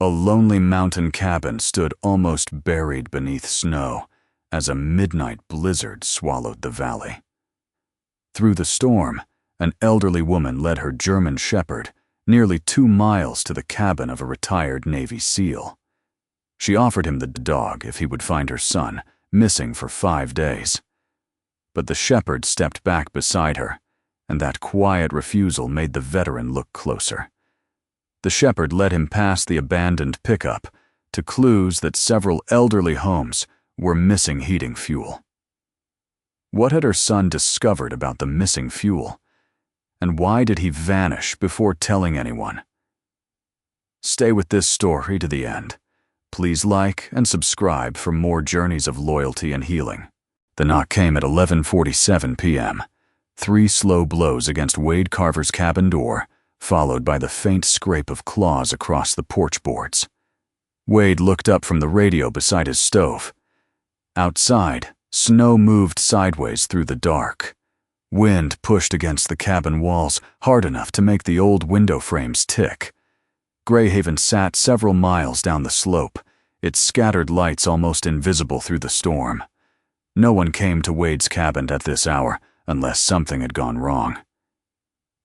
A lonely mountain cabin stood almost buried beneath snow as a midnight blizzard swallowed the valley. Through the storm, an elderly woman led her German shepherd nearly 2 miles to the cabin of a retired Navy SEAL. She offered him the dog if he would find her son, missing for 5 days. But the shepherd stepped back beside her, and that quiet refusal made the veteran look closer. The shepherd led him past the abandoned pickup to clues that several elderly homes were missing heating fuel. What had her son discovered about the missing fuel? And why did he vanish before telling anyone? Stay with this story to the end. Please like and subscribe for more journeys of loyalty and healing. The knock came at 11:47 p.m. 3 slow blows against Wade Carver's cabin door, followed by the faint scrape of claws across the porch boards. Wade looked up from the radio beside his stove. Outside, snow moved sideways through the dark. Wind pushed against the cabin walls hard enough to make the old window frames tick. Grayhaven sat several miles down the slope, its scattered lights almost invisible through the storm. No one came to Wade's cabin at this hour unless something had gone wrong.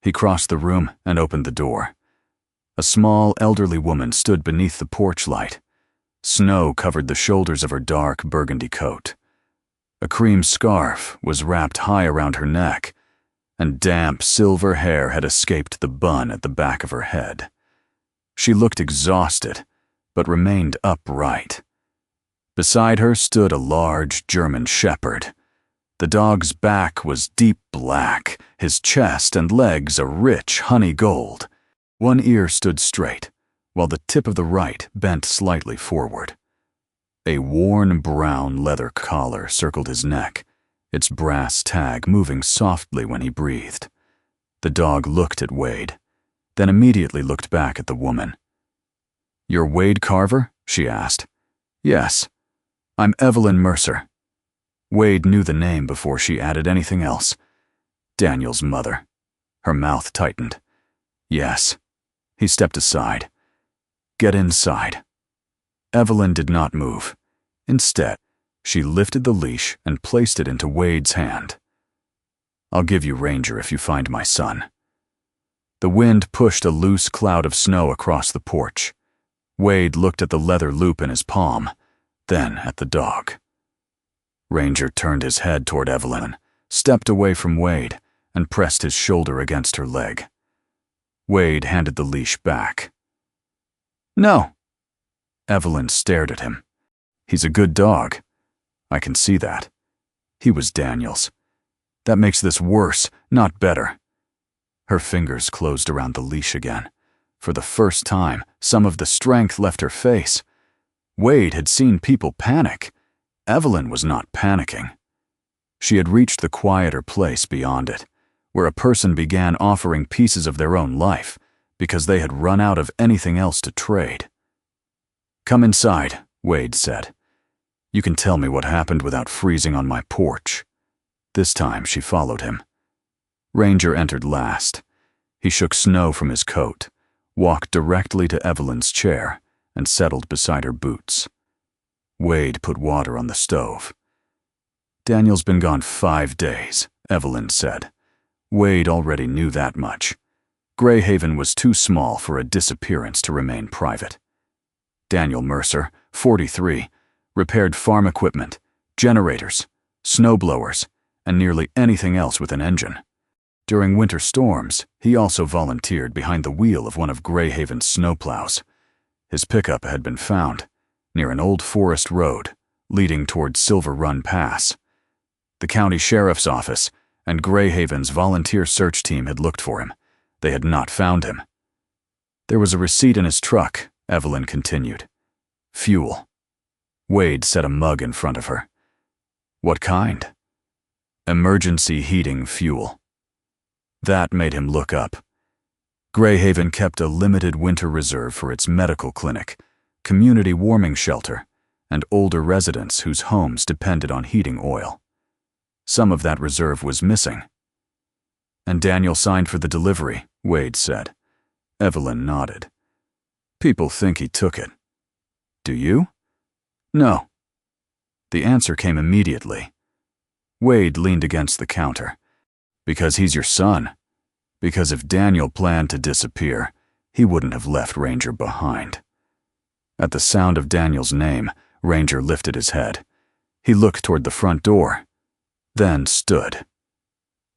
He crossed the room and opened the door. A small, elderly woman stood beneath the porch light. Snow covered the shoulders of her dark burgundy coat. A cream scarf was wrapped high around her neck, and damp silver hair had escaped the bun at the back of her head. She looked exhausted, but remained upright. Beside her stood a large German shepherd. The dog's back was deep black, his chest and legs a rich honey gold. One ear stood straight, while the tip of the right bent slightly forward. A worn brown leather collar circled his neck, its brass tag moving softly when he breathed. The dog looked at Wade, then immediately looked back at the woman. "You're Wade Carver?" she asked. "Yes. I'm Evelyn Mercer." Wade knew the name before she added anything else. Daniel's mother. Her mouth tightened. "Yes." He stepped aside. "Get inside." Evelyn did not move. Instead, she lifted the leash and placed it into Wade's hand. "I'll give you Ranger if you find my son." The wind pushed a loose cloud of snow across the porch. Wade looked at the leather loop in his palm, then at the dog. Ranger turned his head toward Evelyn, stepped away from Wade, and pressed his shoulder against her leg. Wade handed the leash back. "No." Evelyn stared at him. "He's a good dog. I can see that. He was Daniel's. That makes this worse, not better." Her fingers closed around the leash again. For the first time, some of the strength left her face. Wade had seen people panic. Evelyn was not panicking. She had reached the quieter place beyond it, where a person began offering pieces of their own life because they had run out of anything else to trade. "Come inside," Wade said. "You can tell me what happened without freezing on my porch." This time she followed him. Ranger entered last. He shook snow from his coat, walked directly to Evelyn's chair, and settled beside her boots. Wade put water on the stove. "Daniel's been gone 5 days, Evelyn said. Wade already knew that much. Grayhaven was too small for a disappearance to remain private. Daniel Mercer, 43, repaired farm equipment, generators, snowblowers, and nearly anything else with an engine. During winter storms, he also volunteered behind the wheel of one of Grayhaven's snowplows. His pickup had been found near an old forest road leading toward Silver Run Pass. The county sheriff's office and Grayhaven's volunteer search team had looked for him. They had not found him. "There was a receipt in his truck," Evelyn continued. "Fuel." Wade set a mug in front of her. "What kind?" "Emergency heating fuel." That made him look up. Grayhaven kept a limited winter reserve for its medical clinic, community warming shelter, and older residents whose homes depended on heating oil. Some of that reserve was missing. "And Daniel signed for the delivery," Wade said. Evelyn nodded. People think he took it. Do you? No. The answer came immediately. Wade leaned against the counter. Because he's your son. Because if Daniel planned to disappear, he wouldn't have left Ranger behind. At the sound of Daniel's name, Ranger lifted his head. He looked toward the front door, then stood.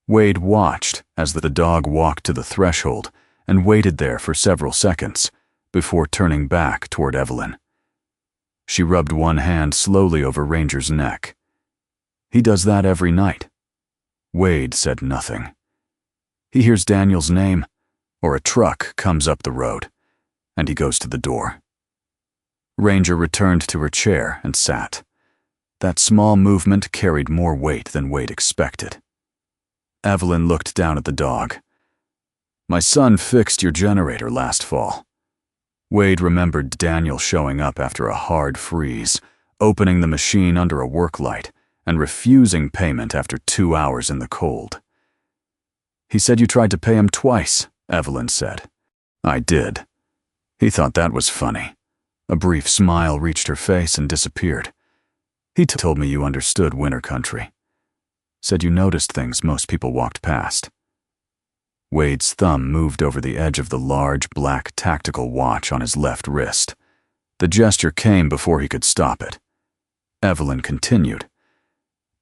Wade watched as the dog walked to the threshold and waited there for several seconds before turning back toward Evelyn. She rubbed one hand slowly over Ranger's neck. He does that every night. Wade said nothing. He hears Daniel's name, or a truck comes up the road, and he goes to the door. Ranger returned to her chair and sat. That small movement carried more weight than Wade expected. Evelyn looked down at the dog. My son fixed your generator last fall. Wade remembered Daniel showing up after a hard freeze, opening the machine under a work light, and refusing payment after 2 hours in the cold. He said you tried to pay him twice, Evelyn said. I did. He thought that was funny. A brief smile reached her face and disappeared. He told me you understood winter country. Said you noticed things most people walked past. Wade's thumb moved over the edge of the large black tactical watch on his left wrist. The gesture came before he could stop it. Evelyn continued.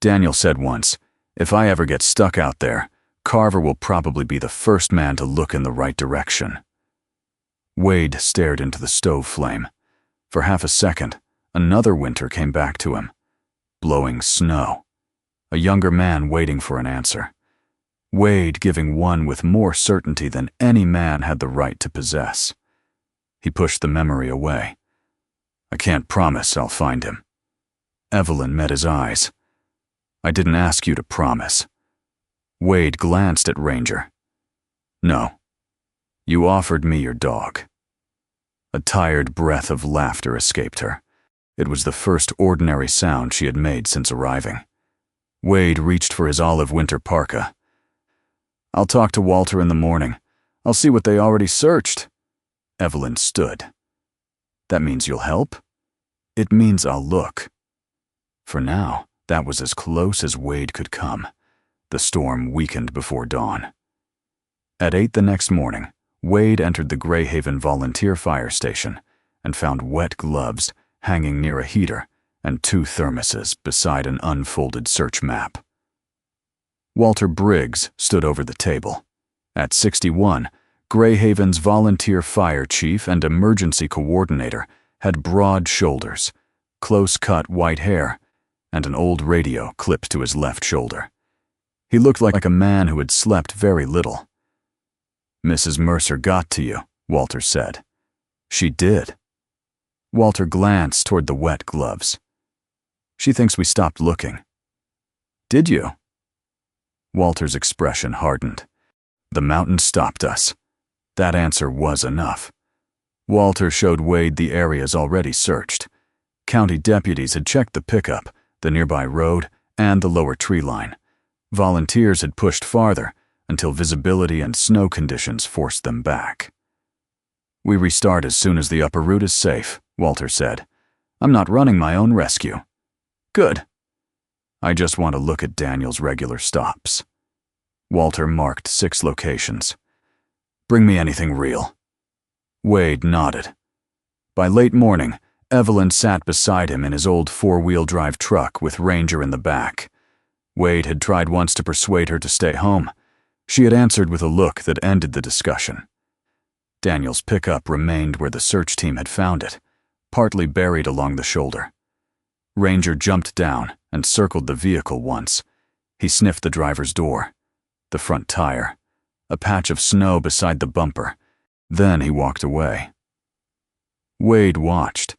Daniel said once, if I ever get stuck out there, Carver will probably be the first man to look in the right direction. Wade stared into the stove flame. For half a second, another winter came back to him. Blowing snow. A younger man waiting for an answer. Wade giving one with more certainty than any man had the right to possess. He pushed the memory away. I can't promise I'll find him. Evelyn met his eyes. I didn't ask you to promise. Wade glanced at Ranger. No. You offered me your dog. A tired breath of laughter escaped her. It was the first ordinary sound she had made since arriving. Wade reached for his olive winter parka. I'll talk to Walter in the morning. I'll see what they already searched. Evelyn stood. That means you'll help? It means I'll look. For now, that was as close as Wade could come. The storm weakened before dawn. At 8 the next morning, Wade entered the Grayhaven volunteer fire station and found wet gloves hanging near a heater and 2 thermoses beside an unfolded search map. Walter Briggs stood over the table. At 61, Grayhaven's volunteer fire chief and emergency coordinator had broad shoulders, close-cut white hair, and an old radio clipped to his left shoulder. He looked like a man who had slept very little. Mrs. Mercer got to you, Walter said. She did. Walter glanced toward the wet gloves. She thinks we stopped looking. Did you? Walter's expression hardened. The mountain stopped us. That answer was enough. Walter showed Wade the areas already searched. County deputies had checked the pickup, the nearby road, and the lower tree line. Volunteers had pushed farther until visibility and snow conditions forced them back. We restart as soon as the upper route is safe, Walter said. I'm not running my own rescue. Good. I just want to look at Daniel's regular stops. Walter marked 6 locations. Bring me anything real. Wade nodded. By late morning, Evelyn sat beside him in his old 4-wheel drive truck with Ranger in the back. Wade had tried once to persuade her to stay home. She had answered with a look that ended the discussion. Daniel's pickup remained where the search team had found it, partly buried along the shoulder. Ranger jumped down and circled the vehicle once. He sniffed the driver's door, the front tire, a patch of snow beside the bumper. Then he walked away. Wade watched.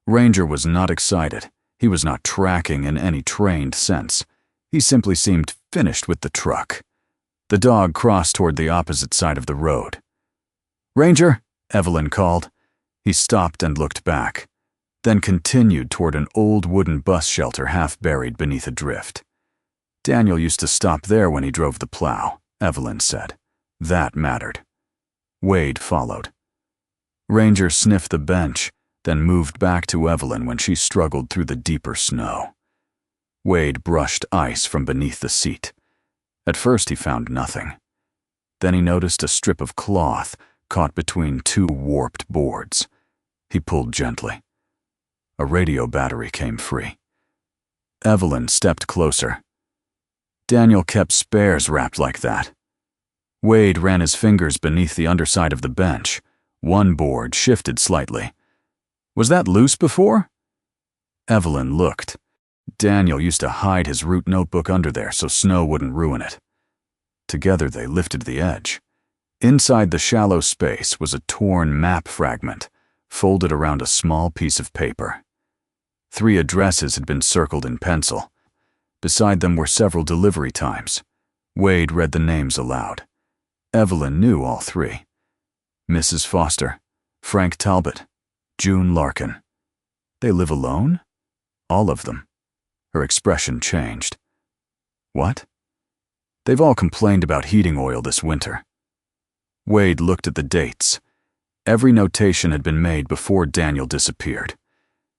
Ranger was not excited. He was not tracking in any trained sense. He simply seemed finished with the truck. The dog crossed toward the opposite side of the road. Ranger, Evelyn called. He stopped and looked back, then continued toward an old wooden bus shelter half buried beneath a drift. Daniel used to stop there when he drove the plow, Evelyn said. That mattered. Wade followed. Ranger sniffed the bench, then moved back to Evelyn when she struggled through the deeper snow. Wade brushed ice from beneath the seat. At first he found nothing. Then he noticed a strip of cloth caught between two warped boards. He pulled gently. A radio battery came free. Evelyn stepped closer. Daniel kept spares wrapped like that. Wade ran his fingers beneath the underside of the bench. One board shifted slightly. Was that loose before? Evelyn looked. Daniel used to hide his root notebook under there so snow wouldn't ruin it. Together they lifted the edge. Inside the shallow space was a torn map fragment, folded around a small piece of paper. 3 addresses had been circled in pencil. Beside them were several delivery times. Wade read the names aloud. Evelyn knew all 3. Mrs. Foster, Frank Talbot, June Larkin. They live alone? All of them. Her expression changed. What? They've all complained about heating oil this winter. Wade looked at the dates. Every notation had been made before Daniel disappeared.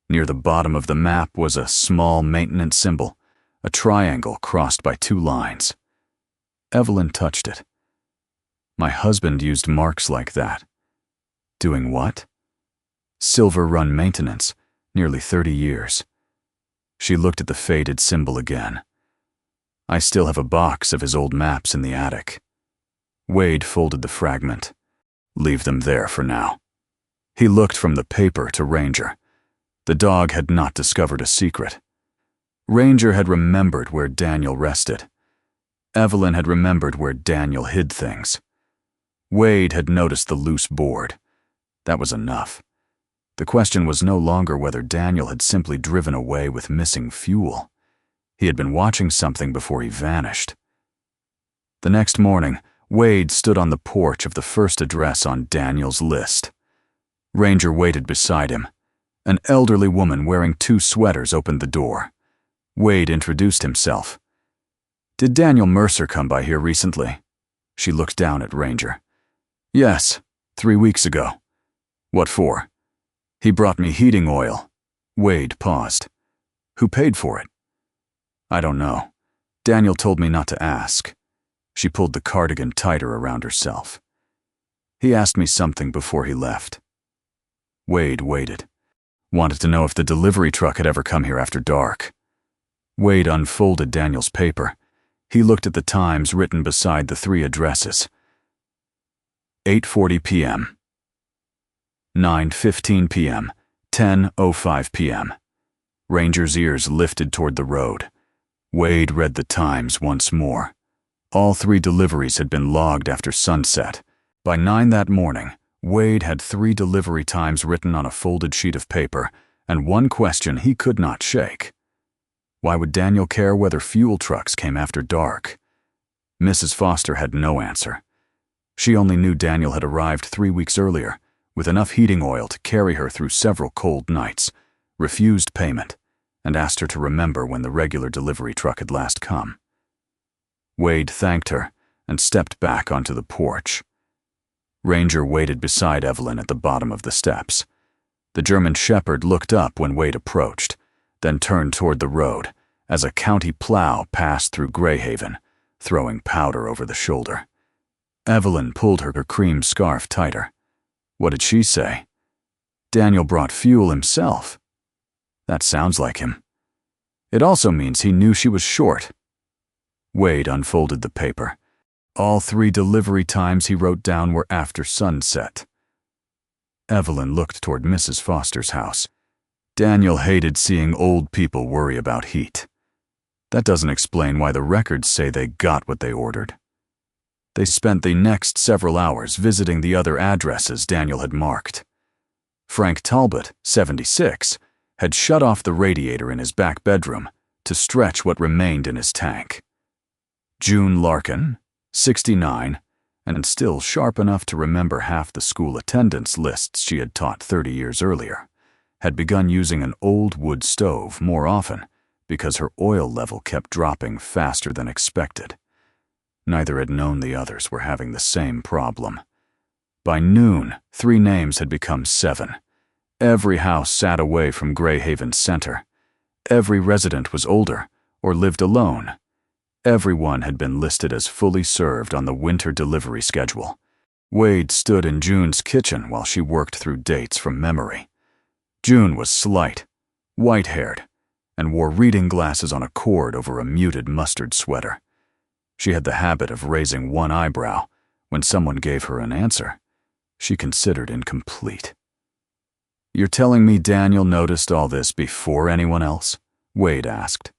Near the bottom of the map was a small maintenance symbol, a triangle crossed by 2 lines. Evelyn touched it. My husband used marks like that. Doing what? Silver Run maintenance, nearly 30 years. She looked at the faded symbol again. I still have a box of his old maps in the attic. Wade folded the fragment. Leave them there for now. He looked from the paper to Ranger. The dog had not discovered a secret. Ranger had remembered where Daniel rested. Evelyn had remembered where Daniel hid things. Wade had noticed the loose board. That was enough. The question was no longer whether Daniel had simply driven away with missing fuel. He had been watching something before he vanished. The next morning, Wade stood on the porch of the first address on Daniel's list. Ranger waited beside him. An elderly woman wearing 2 sweaters opened the door. Wade introduced himself. Did Daniel Mercer come by here recently? She looked down at Ranger. Yes, 3 weeks ago. What for? He brought me heating oil. Wade paused. Who paid for it? I don't know. Daniel told me not to ask. She pulled the cardigan tighter around herself. He asked me something before he left. Wade waited. Wanted to know if the delivery truck had ever come here after dark. Wade unfolded Daniel's paper. He looked at the times written beside the 3 addresses. 8:40 p.m. 9:15 p.m. 10:05 p.m. Ranger's ears lifted toward the road. Wade read the times once more. All 3 deliveries had been logged after sunset. By 9 that morning, Wade had 3 delivery times written on a folded sheet of paper, and one question he could not shake. Why would Daniel care whether fuel trucks came after dark? Mrs. Foster had no answer. She only knew Daniel had arrived 3 weeks earlier, with enough heating oil to carry her through several cold nights, refused payment, and asked her to remember when the regular delivery truck had last come. Wade thanked her and stepped back onto the porch. Ranger waited beside Evelyn at the bottom of the steps. The German Shepherd looked up when Wade approached, then turned toward the road as a county plow passed through Grayhaven, throwing powder over the shoulder. Evelyn pulled her cream scarf tighter. What did she say? Daniel brought fuel himself. That sounds like him. It also means he knew she was short. Wade unfolded the paper. All 3 delivery times he wrote down were after sunset. Evelyn looked toward Mrs. Foster's house. Daniel hated seeing old people worry about heat. That doesn't explain why the records say they got what they ordered. They spent the next several hours visiting the other addresses Daniel had marked. Frank Talbot, 76, had shut off the radiator in his back bedroom to stretch what remained in his tank. June Larkin, 69, and still sharp enough to remember half the school attendance lists she had taught 30 years earlier, had begun using an old wood stove more often because her oil level kept dropping faster than expected. Neither had known the others were having the same problem. By noon, 3 names had become 7. Every house sat away from Grayhaven's center. Every resident was older or lived alone. Everyone had been listed as fully served on the winter delivery schedule. Wade stood in June's kitchen while she worked through dates from memory. June was slight, white-haired, and wore reading glasses on a cord over a muted mustard sweater. She had the habit of raising one eyebrow when someone gave her an answer she considered incomplete. "You're telling me Daniel noticed all this before anyone else?" Wade asked.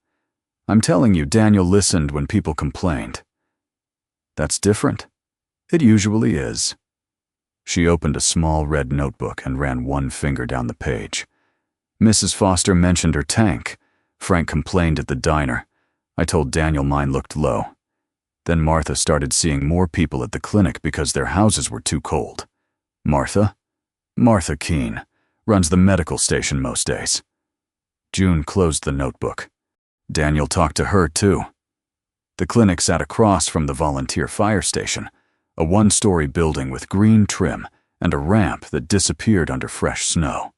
"I'm telling you, Daniel listened when people complained." "That's different. It usually is." She opened a small red notebook and ran one finger down the page. "Mrs. Foster mentioned her tank. Frank complained at the diner. I told Daniel mine looked low. Then Martha started seeing more people at the clinic because their houses were too cold. Martha? Martha Keene. Runs the medical station most days." June closed the notebook. Daniel talked to her, too. The clinic sat across from the volunteer fire station, a 1-story building with green trim and a ramp that disappeared under fresh snow.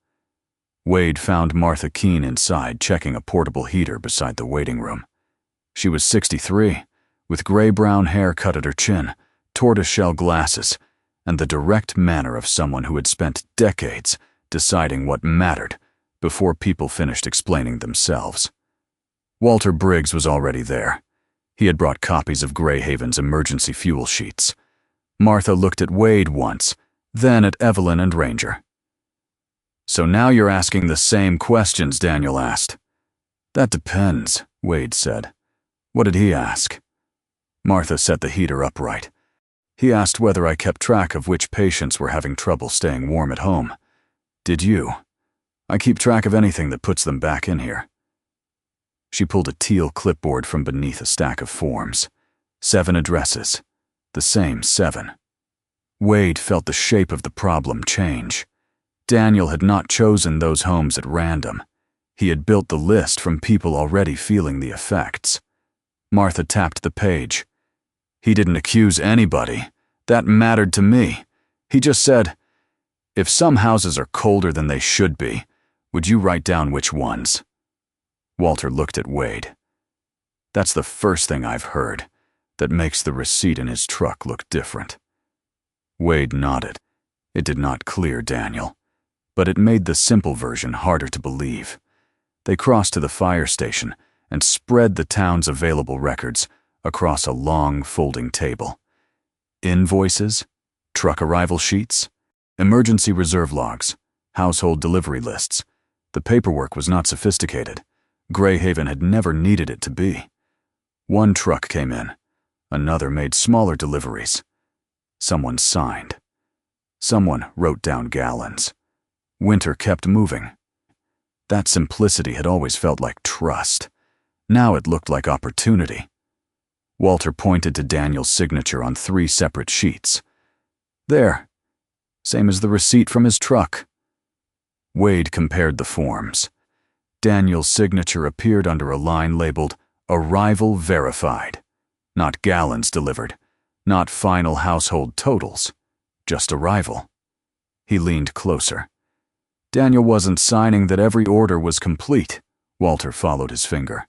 Wade found Martha Keene inside, checking a portable heater beside the waiting room. She was 63, with gray-brown hair cut at her chin, tortoiseshell glasses, and the direct manner of someone who had spent decades deciding what mattered before people finished explaining themselves. Walter Briggs was already there. He had brought copies of Grayhaven's emergency fuel sheets. Martha looked at Wade once, then at Evelyn and Ranger. "So now you're asking the same questions Daniel asked." "That depends," Wade said. "What did he ask?" Martha set the heater upright. "He asked whether I kept track of which patients were having trouble staying warm at home. Did you? I keep track of anything that puts them back in here." She pulled a teal clipboard from beneath a stack of forms. 7 addresses. The same 7. Wade felt the shape of the problem change. Daniel had not chosen those homes at random. He had built the list from people already feeling the effects. Martha tapped the page. "He didn't accuse anybody. That mattered to me. He just said, 'If some houses are colder than they should be, would you write down which ones?'" Walter looked at Wade. "That's the first thing I've heard that makes the receipt in his truck look different." Wade nodded. It did not clear Daniel, but it made the simple version harder to believe. They crossed to the fire station and spread the town's available records across a long folding table. Invoices, truck arrival sheets, emergency reserve logs, household delivery lists. The paperwork was not sophisticated. Grayhaven had never needed it to be. One truck came in. Another made smaller deliveries. Someone signed. Someone wrote down gallons. Winter kept moving. That simplicity had always felt like trust. Now it looked like opportunity. Walter pointed to Daniel's signature on 3 separate sheets. "There. Same as the receipt from his truck." Wade compared the forms. Daniel's signature appeared under a line labeled "Arrival Verified." Not gallons delivered, not final household totals, just arrival. He leaned closer. Daniel wasn't signing that every order was complete. Walter followed his finger.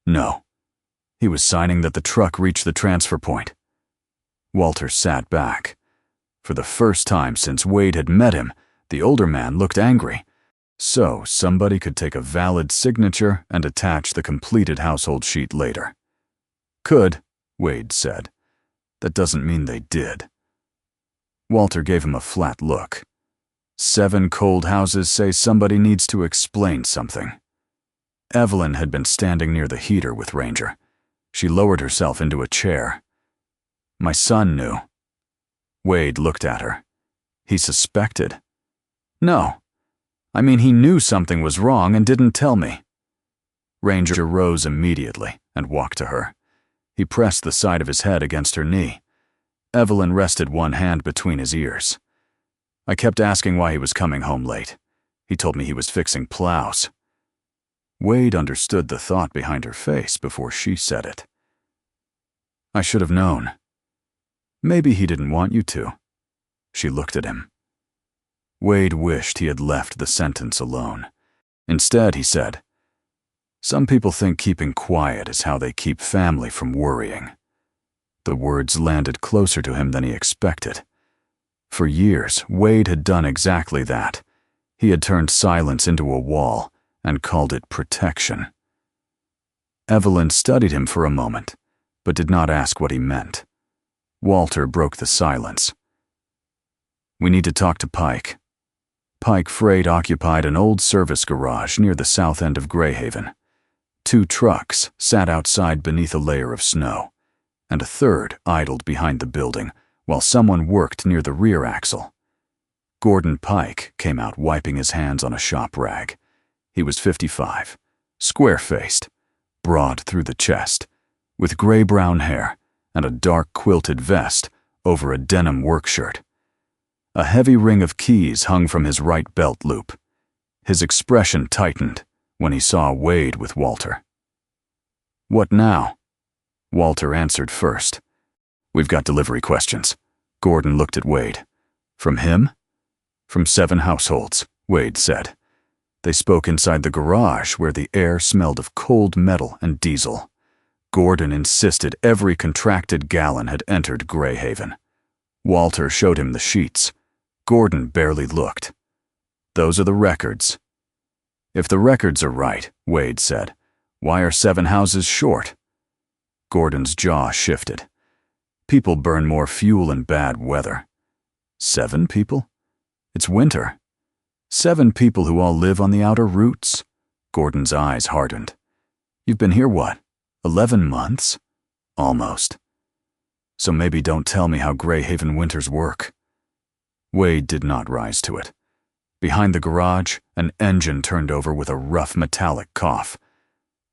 No. He was signing that the truck reached the transfer point. Walter sat back. For the first time since Wade had met him, the older man looked angry. So somebody could take a valid signature and attach the completed household sheet later. "Could," Wade said. "That doesn't mean they did." Walter gave him a flat look. 7 cold houses say somebody needs to explain something. Evelyn had been standing near the heater with Ranger. She lowered herself into a chair. "My son knew." Wade looked at her. "He suspected?" "No. I mean, he knew something was wrong and didn't tell me." Ranger rose immediately and walked to her. He pressed the side of his head against her knee. Evelyn rested one hand between his ears. "I kept asking why he was coming home late. He told me he was fixing plows." Wade understood the thought behind her face before she said it. "I should have known." "Maybe he didn't want you to." She looked at him. Wade wished he had left the sentence alone. Instead, he said, "Some people think keeping quiet is how they keep family from worrying." The words landed closer to him than he expected. For years, Wade had done exactly that. He had turned silence into a wall and called it protection. Evelyn studied him for a moment, but did not ask what he meant. Walter broke the silence. "We need to talk to Pike." Pike Freight occupied an old service garage near the south end of Grayhaven. 2 trucks sat outside beneath a layer of snow, and a third idled behind the building while someone worked near the rear axle. Gordon Pike came out wiping his hands on a shop rag. He was 55, square-faced, broad through the chest, with gray-brown hair and a dark quilted vest over a denim work shirt. A heavy ring of keys hung from his right belt loop. His expression tightened when he saw Wade with Walter. "What now?" Walter answered first. "We've got delivery questions." Gordon looked at Wade. "From him?" "From 7 households," Wade said. They spoke inside the garage where the air smelled of cold metal and diesel. Gordon insisted every contracted gallon had entered Grayhaven. Walter showed him the sheets. Gordon barely looked. "Those are the records." "If the records are right," Wade said, "why are 7 houses short?" Gordon's jaw shifted. "People burn more fuel in bad weather." 7 people? It's winter. 7 people who all live on the outer routes? Gordon's eyes hardened. "You've been here what, 11 months? Almost. So maybe don't tell me how Grayhaven winters work." Wade did not rise to it. Behind the garage, an engine turned over with a rough metallic cough.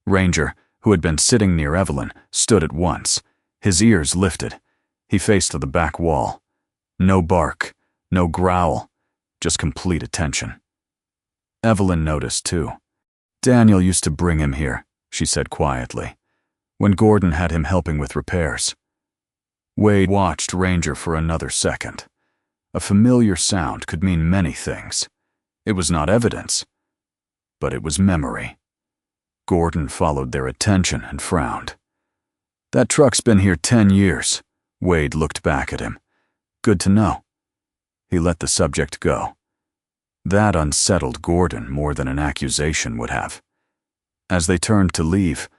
Ranger, who had been sitting near Evelyn, stood at once. His ears lifted. He faced the back wall. No bark, no growl, just complete attention. Evelyn noticed too. "Daniel used to bring him here," she said quietly, "when Gordon had him helping with repairs." Wade watched Ranger for another second. A familiar sound could mean many things. It was not evidence, but it was memory. Gordon followed their attention and frowned. "That truck's been here 10 years. Wade looked back at him. "Good to know." He let the subject go. That unsettled Gordon more than an accusation would have. As they turned to leave,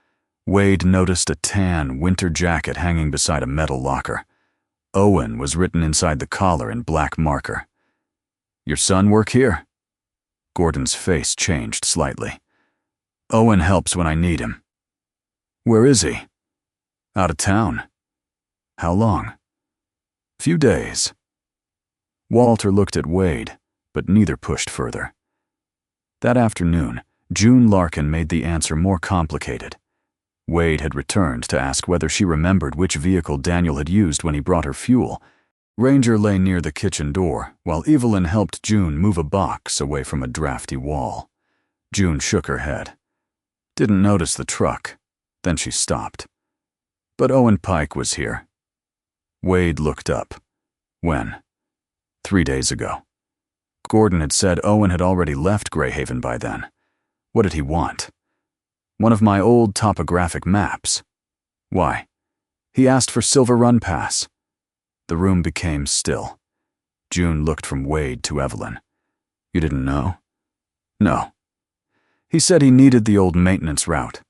Wade noticed a tan winter jacket hanging beside a metal locker. Owen was written inside the collar in black marker. "Your son work here?" Gordon's face changed slightly. "Owen helps when I need him." "Where is he?" "Out of town." "How long?" "Few days." Walter looked at Wade, but neither pushed further. That afternoon, June Larkin made the answer more complicated. Wade had returned to ask whether she remembered which vehicle Daniel had used when he brought her fuel. Ranger lay near the kitchen door, while Evelyn helped June move a box away from a drafty wall. June shook her head. "Didn't notice the truck." Then she stopped. "But Owen Pike was here." Wade looked up. "When?" 3 days ago. Gordon had said Owen had already left Grayhaven by then. What did he want? "One of my old topographic maps." "Why?" "He asked for Silver Run Pass." The room became still. June looked from Wade to Evelyn. "You didn't know?" "No. He said he needed the old maintenance route.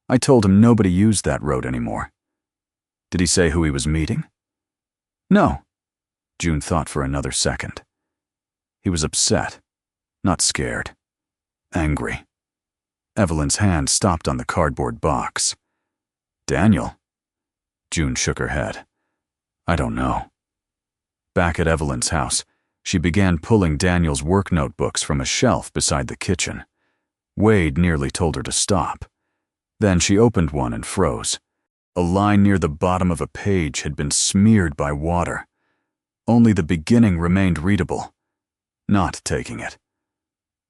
I told him nobody used that road anymore." "Did he say who he was meeting?" "No." June thought for another second. He was upset, not scared. Angry. Evelyn's hand stopped on the cardboard box. "Daniel?" June shook her head. "I don't know." Back at Evelyn's house, she began pulling Daniel's work notebooks from a shelf beside the kitchen. Wade nearly told her to stop. Then she opened one and froze. A line near the bottom of a page had been smeared by water. Only the beginning remained readable. Not taking it.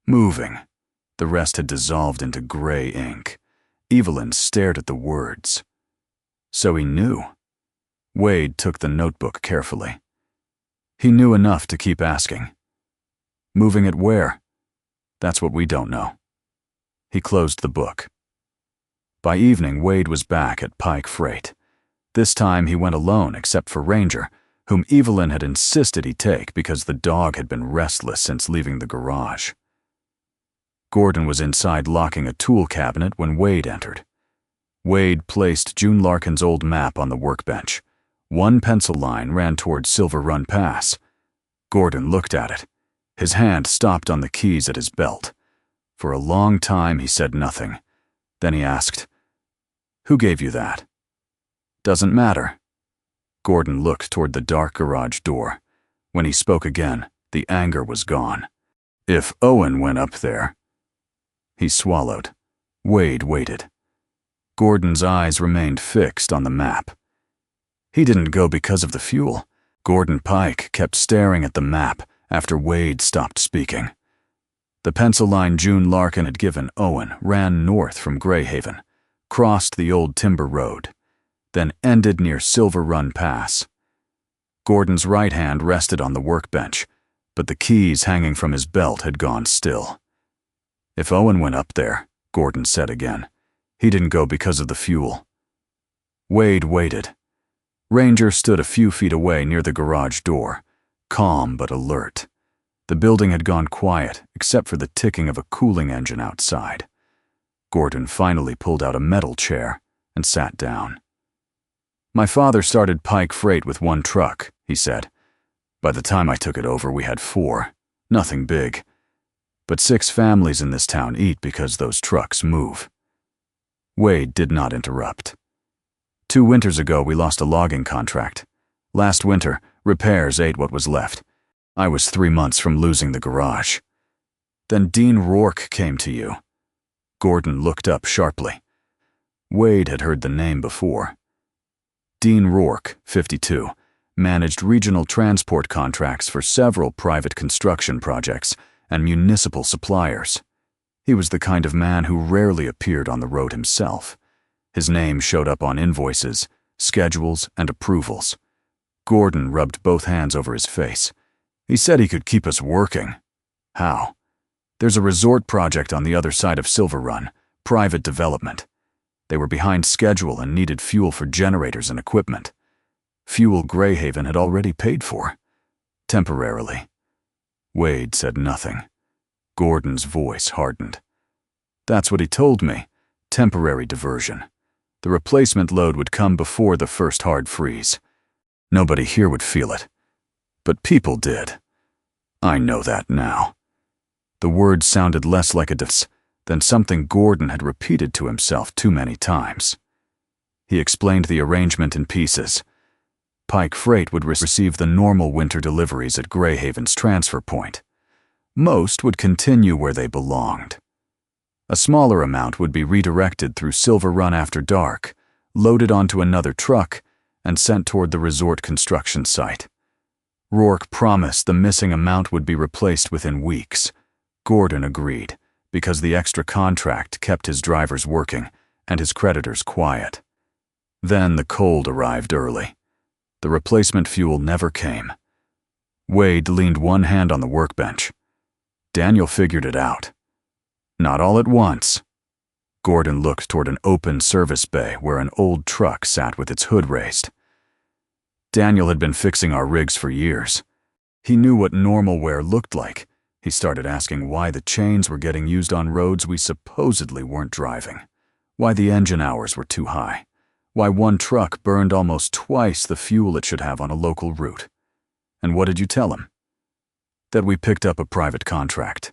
Moving. The rest had dissolved into gray ink. Evelyn stared at the words. So he knew. Wade took the notebook carefully. He knew enough to keep asking. Moving it where? That's what we don't know. He closed the book. By evening, Wade was back at Pike Freight. This time he went alone except for Ranger, whom Evelyn had insisted he take because the dog had been restless since leaving the garage. Gordon was inside locking a tool cabinet when Wade entered. Wade placed June Larkin's old map on the workbench. One pencil line ran toward Silver Run Pass. Gordon looked at it. His hand stopped on the keys at his belt. For a long time he said nothing. Then he asked, "Who gave you that?" "Doesn't matter." Gordon looked toward the dark garage door. When he spoke again, the anger was gone. "If Owen went up there—" He swallowed. Wade waited. Gordon's eyes remained fixed on the map. He didn't go because of the fuel. Gordon Pike kept staring at the map after Wade stopped speaking. The pencil line June Larkin had given Owen ran north from Grayhaven, crossed the old timber road, then ended near Silver Run Pass. Gordon's right hand rested on the workbench, but the keys hanging from his belt had gone still. "If Owen went up there," Gordon said again, "he didn't go because of the fuel." Wade waited. Ranger stood a few feet away near the garage door, calm but alert. The building had gone quiet, except for the ticking of a cooling engine outside. Gordon finally pulled out a metal chair and sat down. "My father started Pike Freight with one truck," he said. "By the time I took it over, we had 4. Nothing big. But 6 families in this town eat because those trucks move." Wade did not interrupt. "2 winters ago, we lost a logging contract. Last winter, repairs ate what was left. I was 3 months from losing the garage. Then Dean Rourke came to you." Gordon looked up sharply. Wade had heard the name before. Dean Rourke, 52, managed regional transport contracts for several private construction projects and municipal suppliers. He was the kind of man who rarely appeared on the road himself. His name showed up on invoices, schedules, and approvals. Gordon rubbed both hands over his face. "He said he could keep us working." "How?" "There's a resort project on the other side of Silver Run, private development. They were behind schedule and needed fuel for generators and equipment. Fuel Grayhaven had already paid for. Temporarily." Wade said nothing. Gordon's voice hardened. "That's what he told me. Temporary diversion. The replacement load would come before the first hard freeze. Nobody here would feel it. But people did. I know that now." The words sounded less like a diss than something Gordon had repeated to himself too many times. He explained the arrangement in pieces. Pike Freight would receive the normal winter deliveries at Grayhaven's transfer point. Most would continue where they belonged. A smaller amount would be redirected through Silver Run after dark, loaded onto another truck, and sent toward the resort construction site. Rourke promised the missing amount would be replaced within weeks. Gordon agreed, because the extra contract kept his drivers working and his creditors quiet. Then the cold arrived early. The replacement fuel never came. Wade leaned one hand on the workbench. Daniel figured it out. Not all at once. Gordon looked toward an open service bay where an old truck sat with its hood raised. Daniel had been fixing our rigs for years. He knew what normal wear looked like. He started asking why the chains were getting used on roads we supposedly weren't driving, why the engine hours were too high, why one truck burned almost twice the fuel it should have on a local route. And what did you tell him? That we picked up a private contract,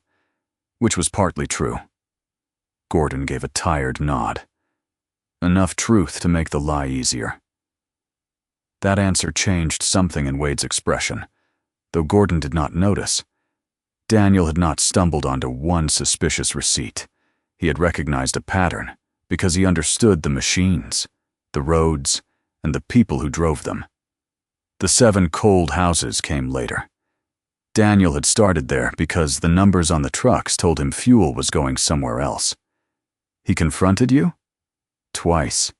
which was partly true. Gordon gave a tired nod. Enough truth to make the lie easier. That answer changed something in Wade's expression, though Gordon did not notice. Daniel had not stumbled onto one suspicious receipt. He had recognized a pattern because he understood the machines, the roads, and the people who drove them. The 7 cold houses came later. Daniel had started there because the numbers on the trucks told him fuel was going somewhere else. He confronted you? Twice.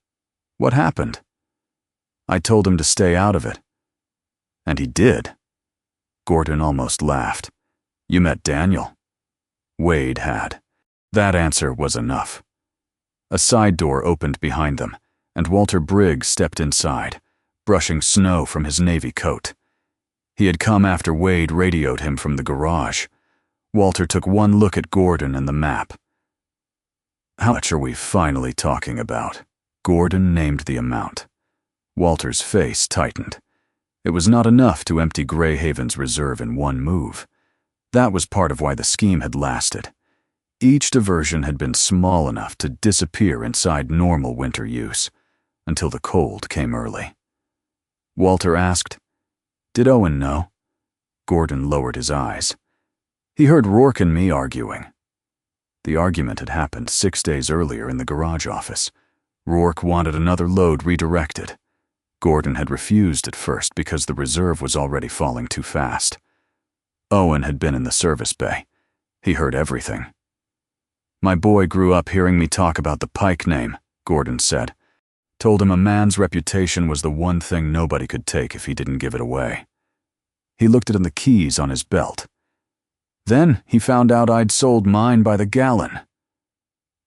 What happened? I told him to stay out of it. And he did. Gordon almost laughed. You met Daniel? Wade had. That answer was enough. A side door opened behind them, and Walter Briggs stepped inside, brushing snow from his navy coat. He had come after Wade radioed him from the garage. Walter took one look at Gordon and the map. How much are we finally talking about? Gordon named the amount. Walter's face tightened. It was not enough to empty Grayhaven's reserve in one move. That was part of why the scheme had lasted. Each diversion had been small enough to disappear inside normal winter use, until the cold came early. Walter asked, "Did Owen know?" Gordon lowered his eyes. He heard Rourke and me arguing. The argument had happened 6 days earlier in the garage office. Rourke wanted another load redirected. Gordon had refused at first because the reserve was already falling too fast. Owen had been in the service bay. He heard everything. "My boy grew up hearing me talk about the Pike name," Gordon said. "Told him a man's reputation was the one thing nobody could take if he didn't give it away." He looked at the keys on his belt. "Then he found out I'd sold mine by the gallon."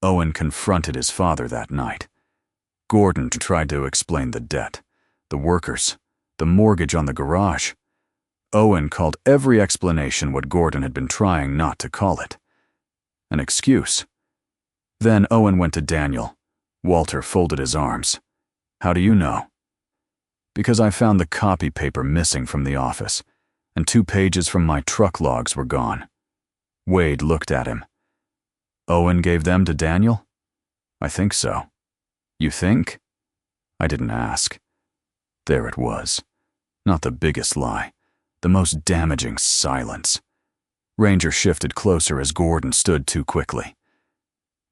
Owen confronted his father that night. Gordon tried to explain the debt, the workers, the mortgage on the garage. Owen called every explanation what Gordon had been trying not to call it. An excuse. Then Owen went to Daniel. Walter folded his arms. "How do you know?" "Because I found the copy paper missing from the office, and 2 pages from my truck logs were gone." Wade looked at him. "Owen gave them to Daniel?" "I think so." "You think?" I didn't ask. There it was. Not the biggest lie. The most damaging silence. Ranger shifted closer as Gordon stood too quickly.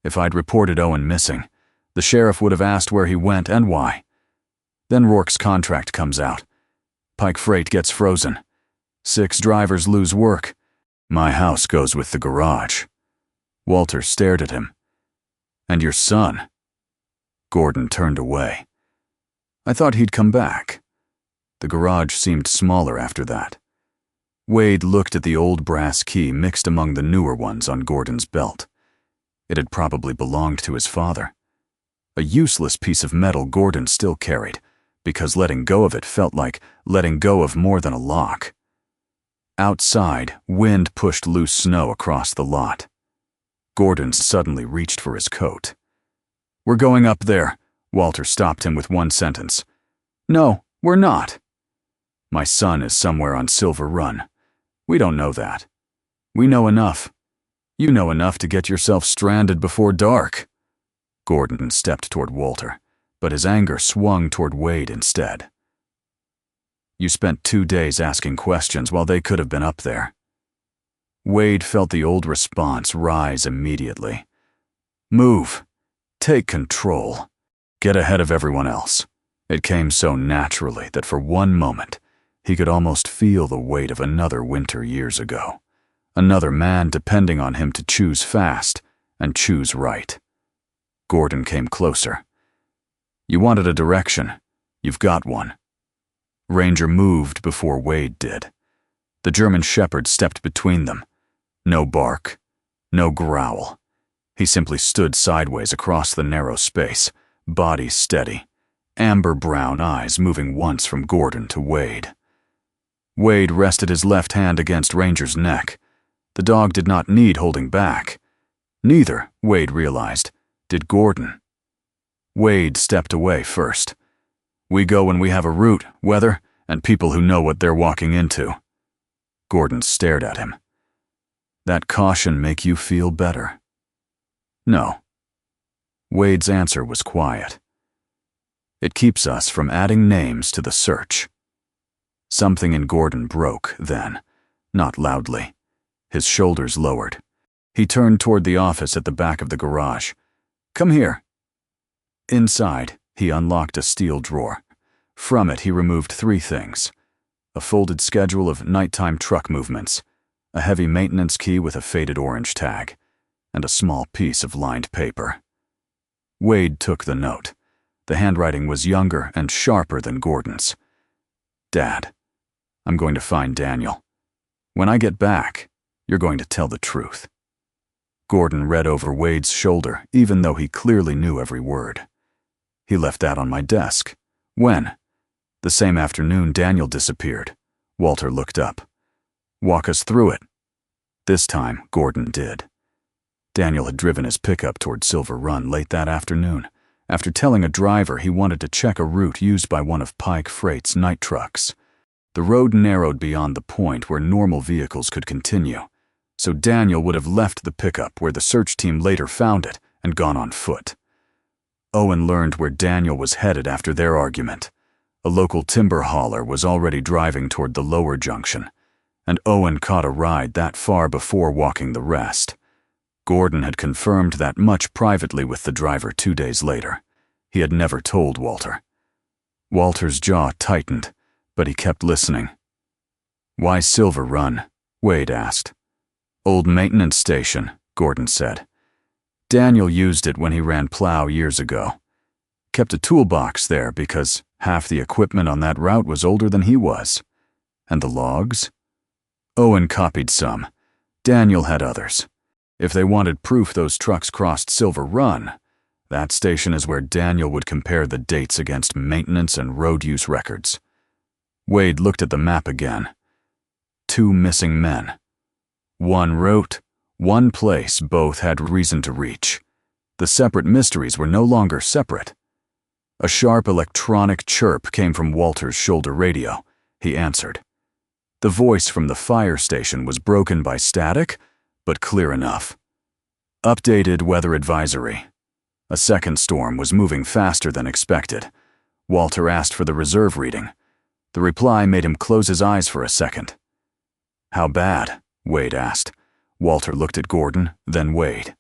"If I'd reported Owen missing, the sheriff would have asked where he went and why. Then Rourke's contract comes out. Pike Freight gets frozen. 6 drivers lose work. My house goes with the garage." Walter stared at him. "And your son?" Gordon turned away. "I thought he'd come back." The garage seemed smaller after that. Wade looked at the old brass key mixed among the newer ones on Gordon's belt. It had probably belonged to his father. A useless piece of metal Gordon still carried, because letting go of it felt like letting go of more than a lock. Outside, wind pushed loose snow across the lot. Gordon suddenly reached for his coat. "We're going up there," Walter stopped him with one sentence. "No, we're not." "My son is somewhere on Silver Run. We don't know that. We know enough. You know enough to get yourself stranded before dark." Gordon stepped toward Walter, but his anger swung toward Wade instead. "You spent 2 days asking questions while they could have been up there." Wade felt the old response rise immediately. "Move. Take control. Get ahead of everyone else." It came so naturally that for one moment, he could almost feel the weight of another winter years ago. Another man depending on him to choose fast and choose right. Gordon came closer. "You wanted a direction. You've got one." Ranger moved before Wade did. The German shepherd stepped between them. No bark, no growl. He simply stood sideways across the narrow space, body steady, amber-brown eyes moving once from Gordon to Wade. Wade rested his left hand against Ranger's neck. The dog did not need holding back. Neither, Wade realized, did Gordon. Wade stepped away first. "We go when we have a route, weather, and people who know what they're walking into." Gordon stared at him. "That caution make you feel better?" "No." Wade's answer was quiet. "It keeps us from adding names to the search." Something in Gordon broke then, not loudly. His shoulders lowered. He turned toward the office at the back of the garage. "Come here." Inside, he unlocked a steel drawer. From it, he removed 3 things: a folded schedule of nighttime truck movements, a heavy maintenance key with a faded orange tag, and a small piece of lined paper. Wade took the note. The handwriting was younger and sharper than Gordon's. "Dad, I'm going to find Daniel. When I get back, you're going to tell the truth." Gordon read over Wade's shoulder, even though he clearly knew every word. "He left that on my desk." "When?" "The same afternoon Daniel disappeared." Walter looked up. "Walk us through it." This time, Gordon did. Daniel had driven his pickup toward Silver Run late that afternoon, after telling a driver he wanted to check a route used by one of Pike Freight's night trucks. The road narrowed beyond the point where normal vehicles could continue, so Daniel would have left the pickup where the search team later found it and gone on foot. Owen learned where Daniel was headed after their argument. A local timber hauler was already driving toward the lower junction, and Owen caught a ride that far before walking the rest. Gordon had confirmed that much privately with the driver 2 days later. He had never told Walter. Walter's jaw tightened, but he kept listening. "Why Silver Run?" Wade asked. "Old maintenance station," Gordon said. "Daniel used it when he ran plow years ago. Kept a toolbox there because half the equipment on that route was older than he was. And the logs? Owen copied some. Daniel had others. If they wanted proof those trucks crossed Silver Run, that station is where Daniel would compare the dates against maintenance and road use records." Wade looked at the map again. 2 missing men. 1 route, 1 place both had reason to reach. The separate mysteries were no longer separate. A sharp electronic chirp came from Walter's shoulder radio. He answered. The voice from the fire station was broken by static, but clear enough. "Updated weather advisory." A second storm was moving faster than expected. Walter asked for the reserve reading. The reply made him close his eyes for a second. "How bad?" Wade asked. Walter looked at Gordon, then Wade.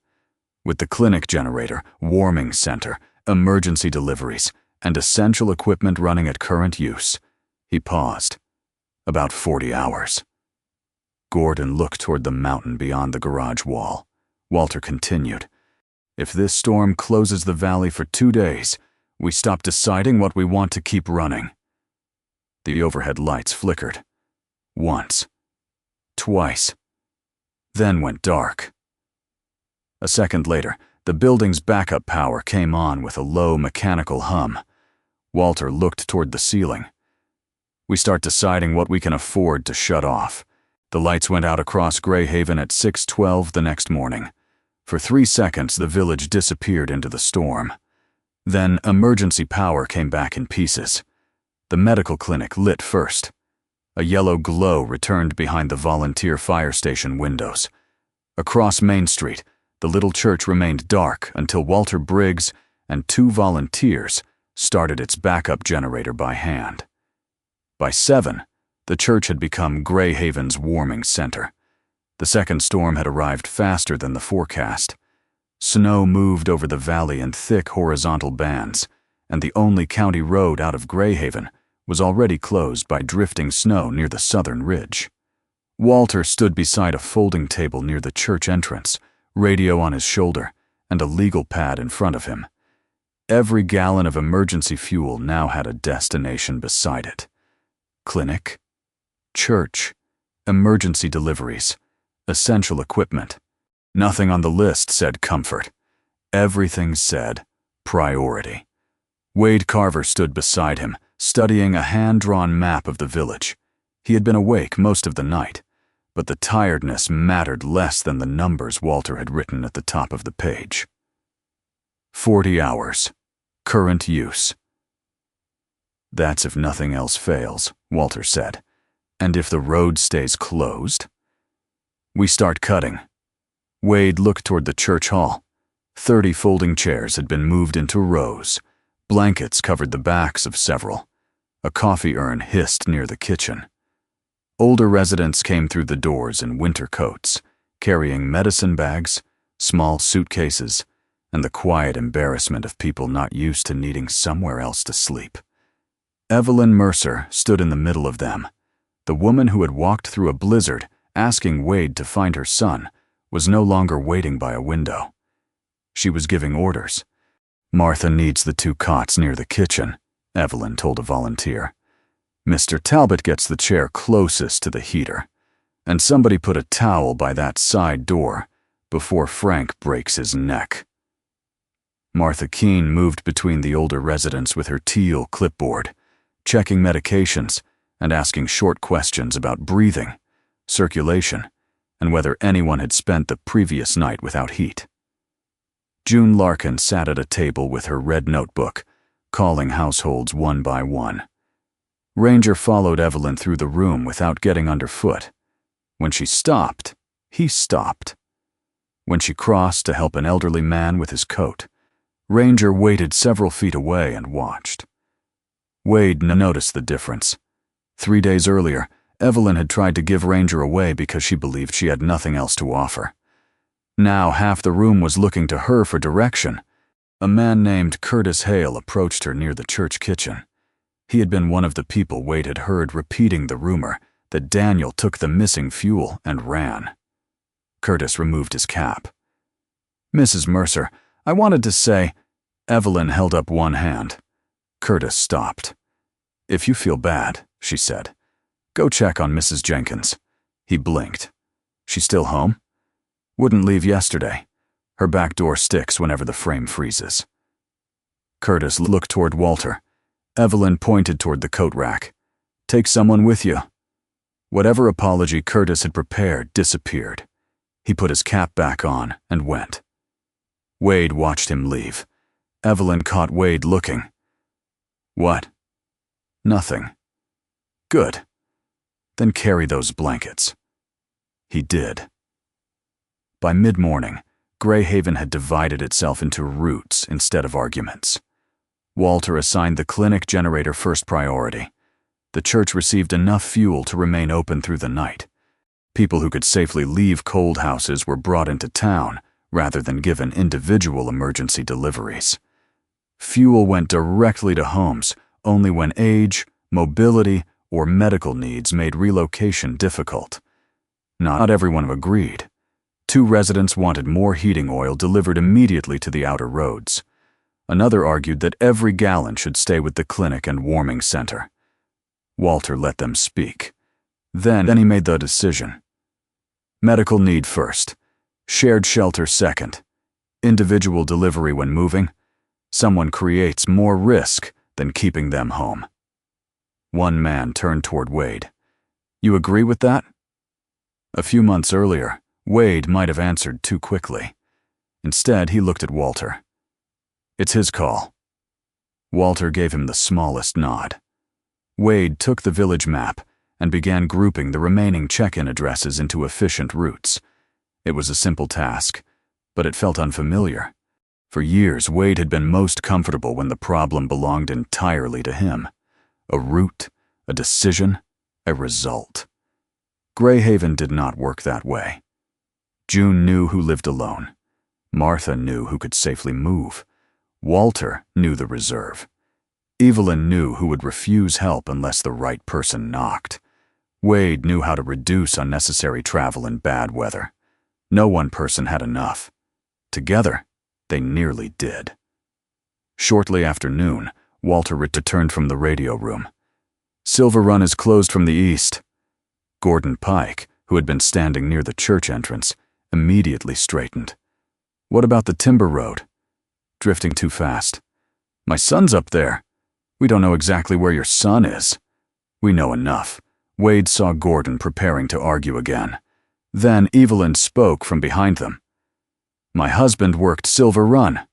With the clinic generator, warming center, emergency deliveries, and essential equipment running at current use. He paused. "About 40 hours." Gordon looked toward the mountain beyond the garage wall. Walter continued. "If this storm closes the valley for 2 days, we stop deciding what we want to keep running." The overhead lights flickered. Once. Twice. Then went dark. A second later, the building's backup power came on with a low mechanical hum. Walter looked toward the ceiling. "We start deciding what we can afford to shut off." The lights went out across Grayhaven at 6:12 the next morning. For 3 seconds, the village disappeared into the storm. Then emergency power came back in pieces. The medical clinic lit first. A yellow glow returned behind the volunteer fire station windows. Across Main Street, the little church remained dark until Walter Briggs and 2 volunteers started its backup generator by hand. By 7, the church had become Grayhaven's warming center. The second storm had arrived faster than the forecast. Snow moved over the valley in thick horizontal bands, and the only county road out of Grayhaven was already closed by drifting snow near the southern ridge. Walter stood beside a folding table near the church entrance, radio on his shoulder, and a legal pad in front of him. Every gallon of emergency fuel now had a destination beside it. Clinic, church, emergency deliveries, essential equipment. Nothing on the list said comfort. Everything said priority. Wade Carver stood beside him, studying a hand-drawn map of the village. He had been awake most of the night, but the tiredness mattered less than the numbers Walter had written at the top of the page. 40 hours. Current use. "That's if nothing else fails," Walter said. "And if the road stays closed?" "We start cutting." Wade looked toward the church hall. 30 folding chairs had been moved into rows. Blankets covered the backs of several. A coffee urn hissed near the kitchen. Older residents came through the doors in winter coats, carrying medicine bags, small suitcases, and the quiet embarrassment of people not used to needing somewhere else to sleep. Evelyn Mercer stood in the middle of them. The woman who had walked through a blizzard, asking Wade to find her son, was no longer waiting by a window. She was giving orders. "Martha needs the 2 cots near the kitchen," Evelyn told a volunteer. "Mr. Talbot gets the chair closest to the heater. And somebody put a towel by that side door before Frank breaks his neck. Martha Keene moved between the older residents with her teal clipboard, checking medications and asking short questions about breathing, circulation, and whether anyone had spent the previous night without heat. June Larkin sat at a table with her red notebook, calling households one by one. Ranger followed Evelyn through the room without getting underfoot. When she stopped, he stopped. When she crossed to help an elderly man with his coat, Ranger waited several feet away and watched. Wade noticed the difference. 3 days earlier, Evelyn had tried to give Ranger away because she believed she had nothing else to offer. Now half the room was looking to her for direction. A man named Curtis Hale approached her near the church kitchen. He had been one of the people Wade had heard repeating the rumor that Daniel took the missing fuel and ran. Curtis removed his cap. "Mrs. Mercer, I wanted to say—" Evelyn held up one hand. Curtis stopped. "If you feel bad," she said, "go check on Mrs. Jenkins." He blinked. "She's still home?" "Wouldn't leave yesterday. Her back door sticks whenever the frame freezes." Curtis looked toward Walter. Evelyn pointed toward the coat rack. "Take someone with you." Whatever apology Curtis had prepared disappeared. He put his cap back on and went. Wade watched him leave. Evelyn caught Wade looking. "What?" "Nothing." "Good. Then carry those blankets." He did. By mid-morning, Grayhaven had divided itself into routes instead of arguments. Walter assigned the clinic generator first priority. The church received enough fuel to remain open through the night. People who could safely leave cold houses were brought into town rather than given individual emergency deliveries. Fuel went directly to homes only when age, mobility, or medical needs made relocation difficult. Not everyone agreed. 2 residents wanted more heating oil delivered immediately to the outer roads. Another argued that every gallon should stay with the clinic and warming center. Walter let them speak. Then he made the decision. Medical need first. Shared shelter second. Individual delivery when moving. Someone creates more risk than keeping them home. One man turned toward Wade. "You agree with that?" A few months earlier, Wade might have answered too quickly. Instead, he looked at Walter. "It's his call." Walter gave him the smallest nod. Wade took the village map and began grouping the remaining check-in addresses into efficient routes. It was a simple task, but it felt unfamiliar. For years, Wade had been most comfortable when the problem belonged entirely to him. A route, a decision, a result. Grayhaven did not work that way. June knew who lived alone. Martha knew who could safely move. Walter knew the reserve. Evelyn knew who would refuse help unless the right person knocked. Wade knew how to reduce unnecessary travel in bad weather. No one person had enough. Together, they nearly did. Shortly after noon, Walter returned from the radio room. "Silver Run is closed from the east." Gordon Pike, who had been standing near the church entrance, immediately straightened. "What about the timber road?" "Drifting too fast." "My son's up there." "We don't know exactly where your son is." "We know enough." Wade saw Gordon preparing to argue again. Then Evelyn spoke from behind them. "My husband worked Silver Run."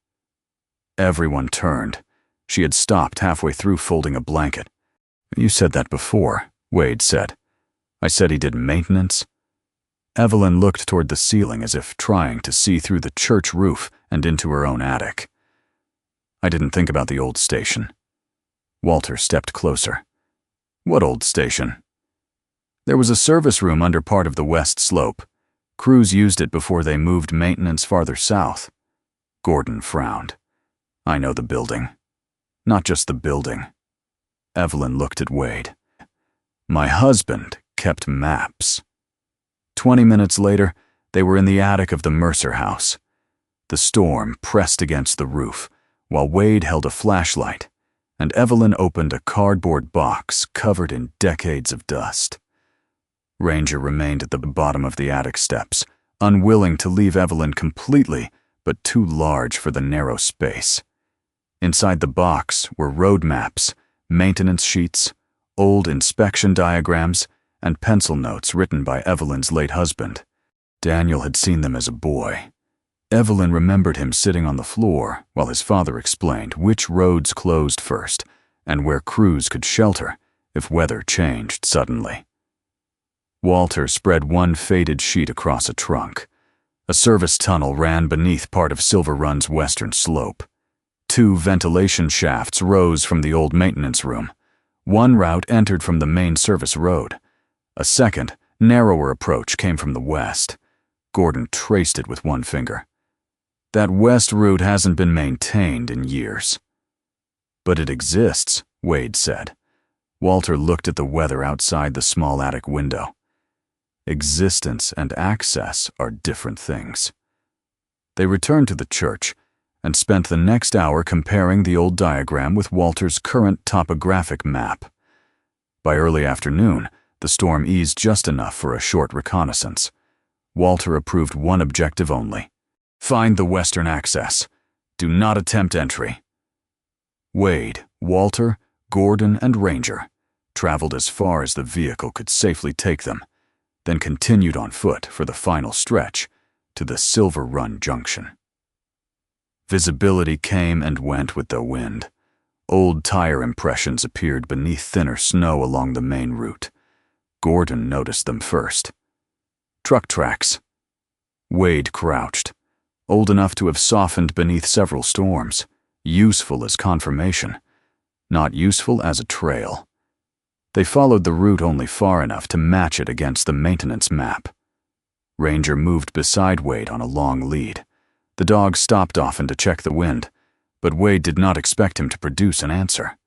Everyone turned. She had stopped halfway through folding a blanket. "You said that before," Wade said. "I said he did maintenance." Evelyn looked toward the ceiling as if trying to see through the church roof and into her own attic. "I didn't think about the old station." Walter stepped closer. "What old station?" "There was a service room under part of the west slope. Crews used it before they moved maintenance farther south." Gordon frowned. "I know the building." "Not just the building." Evelyn looked at Wade. "My husband kept maps." 20 minutes later, they were in the attic of the Mercer house. The storm pressed against the roof, while Wade held a flashlight, and Evelyn opened a cardboard box covered in decades of dust. Ranger remained at the bottom of the attic steps, unwilling to leave Evelyn completely, but too large for the narrow space. Inside the box were road maps, maintenance sheets, old inspection diagrams, and pencil notes written by Evelyn's late husband. Daniel had seen them as a boy. Evelyn remembered him sitting on the floor while his father explained which roads closed first and where crews could shelter if weather changed suddenly. Walter spread one faded sheet across a trunk. A service tunnel ran beneath part of Silver Run's western slope. 2 ventilation shafts rose from the old maintenance room. One route entered from the main service road. A second, narrower approach came from the west. Gordon traced it with one finger. That west route hasn't been maintained in years. But it exists, Wade said. Walter looked at the weather outside the small attic window. Existence and access are different things. They returned to the church and spent the next hour comparing the old diagram with Walter's current topographic map. By early afternoon, the storm eased just enough for a short reconnaissance. Walter approved one objective only: find the western access. Do not attempt entry. Wade, Walter, Gordon, and Ranger traveled as far as the vehicle could safely take them, then continued on foot for the final stretch to the Silver Run Junction. Visibility came and went with the wind. Old tire impressions appeared beneath thinner snow along the main route. Gordon noticed them first. Truck tracks. Wade crouched, old enough to have softened beneath several storms, useful as confirmation, not useful as a trail. They followed the route only far enough to match it against the maintenance map. Ranger moved beside Wade on a long lead. The dog stopped often to check the wind, but Wade did not expect him to produce an answer.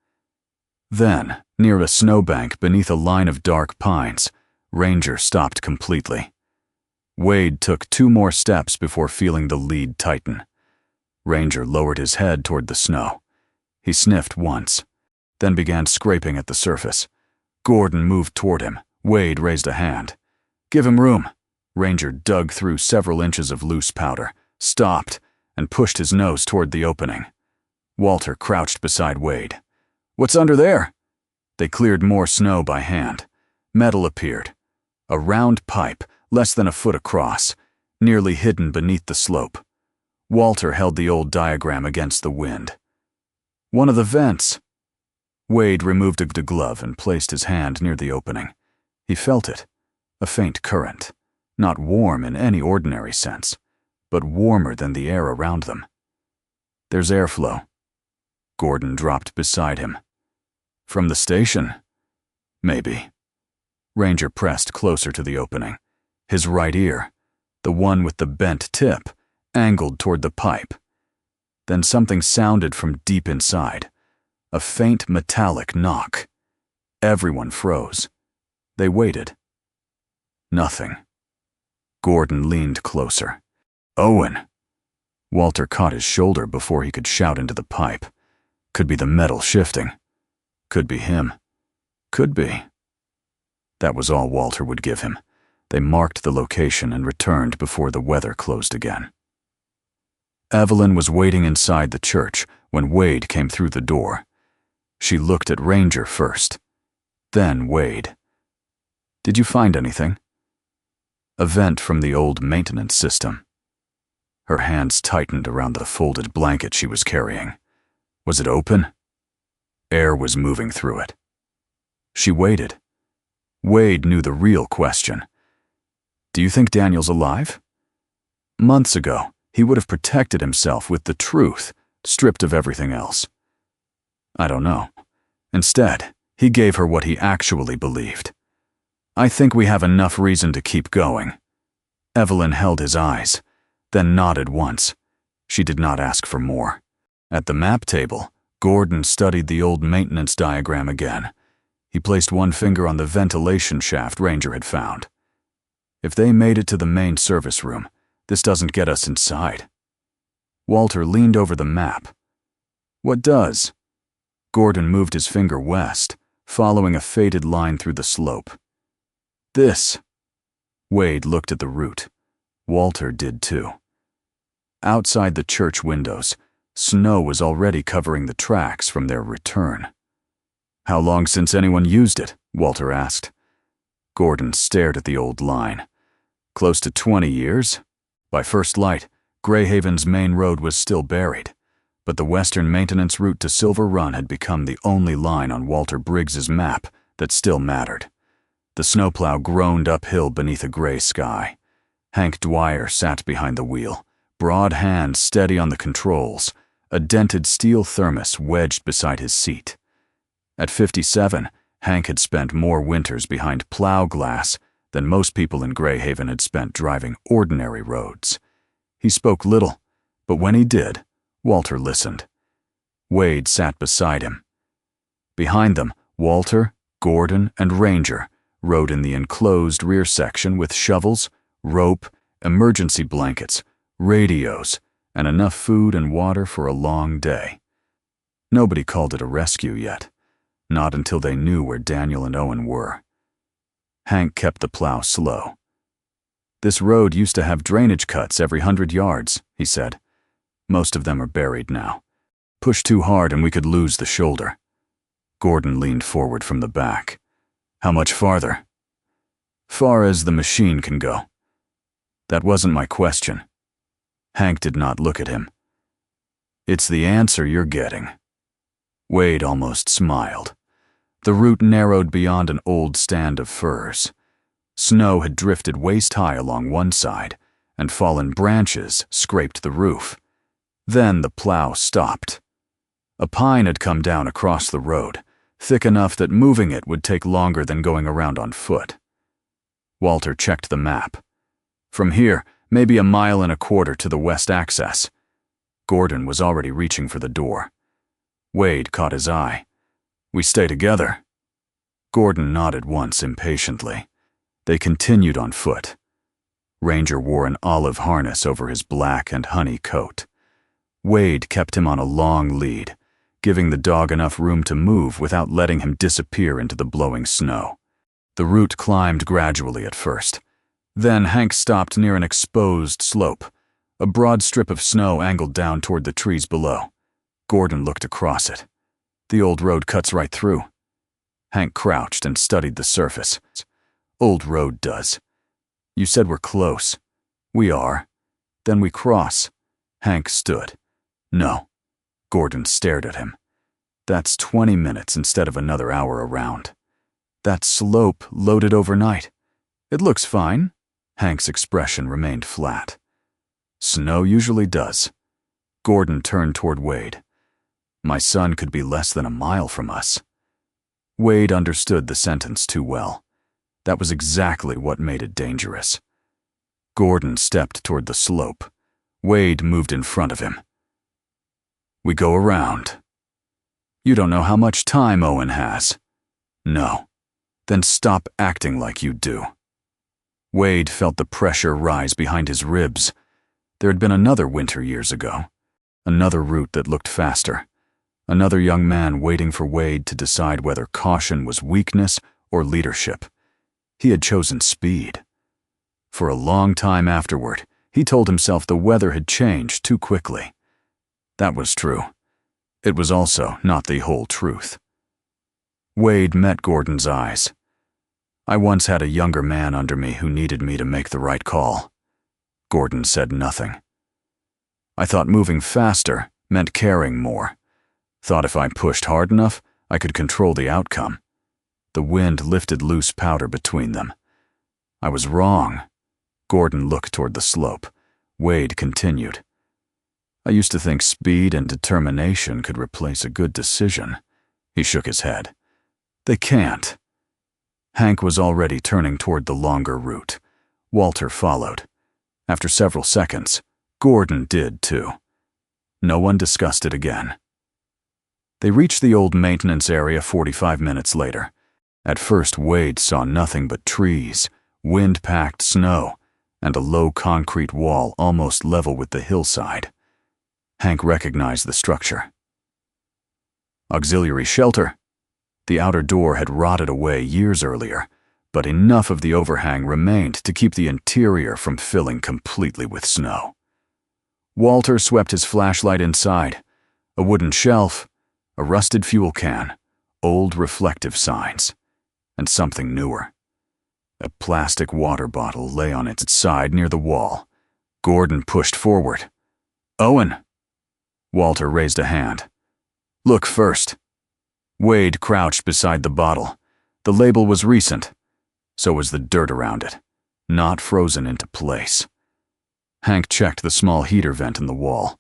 Then, near a snowbank beneath a line of dark pines, Ranger stopped completely. Wade took 2 more steps before feeling the lead tighten. Ranger lowered his head toward the snow. He sniffed once, then began scraping at the surface. Gordon moved toward him. Wade raised a hand. "Give him room." Ranger dug through several inches of loose powder, stopped, and pushed his nose toward the opening. Walter crouched beside Wade. "What's under there?" They cleared more snow by hand. Metal appeared. A round pipe, less than a foot across, nearly hidden beneath the slope. Walter held the old diagram against the wind. "One of the vents." Wade removed a glove and placed his hand near the opening. He felt it, a faint current, not warm in any ordinary sense, but warmer than the air around them. "There's airflow." Gordon dropped beside him. "From the station?" "Maybe." Ranger pressed closer to the opening. His right ear, the one with the bent tip, angled toward the pipe. Then something sounded from deep inside. A faint metallic knock. Everyone froze. They waited. Nothing. Gordon leaned closer. "Owen!" Walter caught his shoulder before he could shout into the pipe. Could be the metal shifting. Could be him. Could be. That was all Walter would give him. They marked the location and returned before the weather closed again. Evelyn was waiting inside the church when Wade came through the door. She looked at Ranger first, then Wade. "Did you find anything?" "A vent from the old maintenance system." Her hands tightened around the folded blanket she was carrying. Was it open? Air was moving through it. She waited. Wade knew the real question. "Do you think Daniel's alive?" Months ago, he would have protected himself with the truth, stripped of everything else. "I don't know." Instead, he gave her what he actually believed. "I think we have enough reason to keep going." Evelyn held his eyes, then nodded once. She did not ask for more. At the map table, Gordon studied the old maintenance diagram again. He placed one finger on the ventilation shaft Ranger had found. "If they made it to the main service room, this doesn't get us inside." Walter leaned over the map. "What does?" Gordon moved his finger west, following a faded line through the slope. "This," Wade looked at the route. Walter did too. Outside the church windows, snow was already covering the tracks from their return. "How long since anyone used it?" Walter asked. Gordon stared at the old line. "Close to 20 years. By first light, Grayhaven's main road was still buried, but the western maintenance route to Silver Run had become the only line on Walter Briggs's map that still mattered." The snowplow groaned uphill beneath a gray sky. Hank Dwyer sat behind the wheel, broad hands steady on the controls, a dented steel thermos wedged beside his seat. At 57, Hank had spent more winters behind plow glass than most people in Grayhaven had spent driving ordinary roads. He spoke little, but when he did, Walter listened. Wade sat beside him. Behind them, Walter, Gordon, and Ranger rode in the enclosed rear section with shovels, rope, emergency blankets, radios, and enough food and water for a long day. Nobody called it a rescue yet, not until they knew where Daniel and Owen were. Hank kept the plow slow. "This road used to have drainage cuts every 100 yards, he said. "Most of them are buried now. Push too hard and we could lose the shoulder." Gordon leaned forward from the back. "How much farther?" "Far as the machine can go." "That wasn't my question." Hank did not look at him. "It's the answer you're getting." Wade almost smiled. The route narrowed beyond an old stand of firs. Snow had drifted waist-high along one side, and fallen branches scraped the roof. Then the plow stopped. A pine had come down across the road, thick enough that moving it would take longer than going around on foot. Walter checked the map. From here, maybe 1.25 miles to the west access. Gordon was already reaching for the door. Wade caught his eye. "We stay together." Gordon nodded once impatiently. They continued on foot. Ranger wore an olive harness over his black and honey coat. Wade kept him on a long lead, giving the dog enough room to move without letting him disappear into the blowing snow. The route climbed gradually at first. Then Hank stopped near an exposed slope. A broad strip of snow angled down toward the trees below. Gordon looked across it. "The old road cuts right through." Hank crouched and studied the surface. "Old road does." "You said we're close." "We are." "Then we cross." Hank stood. "No." Gordon stared at him. "That's 20 minutes instead of another hour around. That slope loaded overnight." "It looks fine." Hank's expression remained flat. "Snow usually does." Gordon turned toward Wade. "My son could be less than 1 mile from us." Wade understood the sentence too well. That was exactly what made it dangerous. Gordon stepped toward the slope. Wade moved in front of him. "We go around." "You don't know how much time Owen has." "No." "Then stop acting like you do." Wade felt the pressure rise behind his ribs. There had been another winter years ago. Another route that looked faster. Another young man waiting for Wade to decide whether caution was weakness or leadership. He had chosen speed. For a long time afterward, he told himself the weather had changed too quickly. That was true. It was also not the whole truth. Wade met Gordon's eyes. "I once had a younger man under me who needed me to make the right call." Gordon said nothing. "I thought moving faster meant caring more. Thought if I pushed hard enough, I could control the outcome." The wind lifted loose powder between them. "I was wrong." Gordon looked toward the slope. Wade continued. "I used to think speed and determination could replace a good decision." He shook his head. "They can't." Hank was already turning toward the longer route. Walter followed. After several seconds, Gordon did too. No one discussed it again. They reached the old maintenance area 45 minutes later. At first, Wade saw nothing but trees, wind-packed snow, and a low concrete wall almost level with the hillside. Hank recognized the structure. "Auxiliary shelter." The outer door had rotted away years earlier, but enough of the overhang remained to keep the interior from filling completely with snow. Walter swept his flashlight inside. A wooden shelf, a rusted fuel can, old reflective signs, and something newer. A plastic water bottle lay on its side near the wall. Gordon pushed forward. "Owen!" Walter raised a hand. "Look first." Wade crouched beside the bottle. The label was recent. So was the dirt around it, not frozen into place. Hank checked the small heater vent in the wall.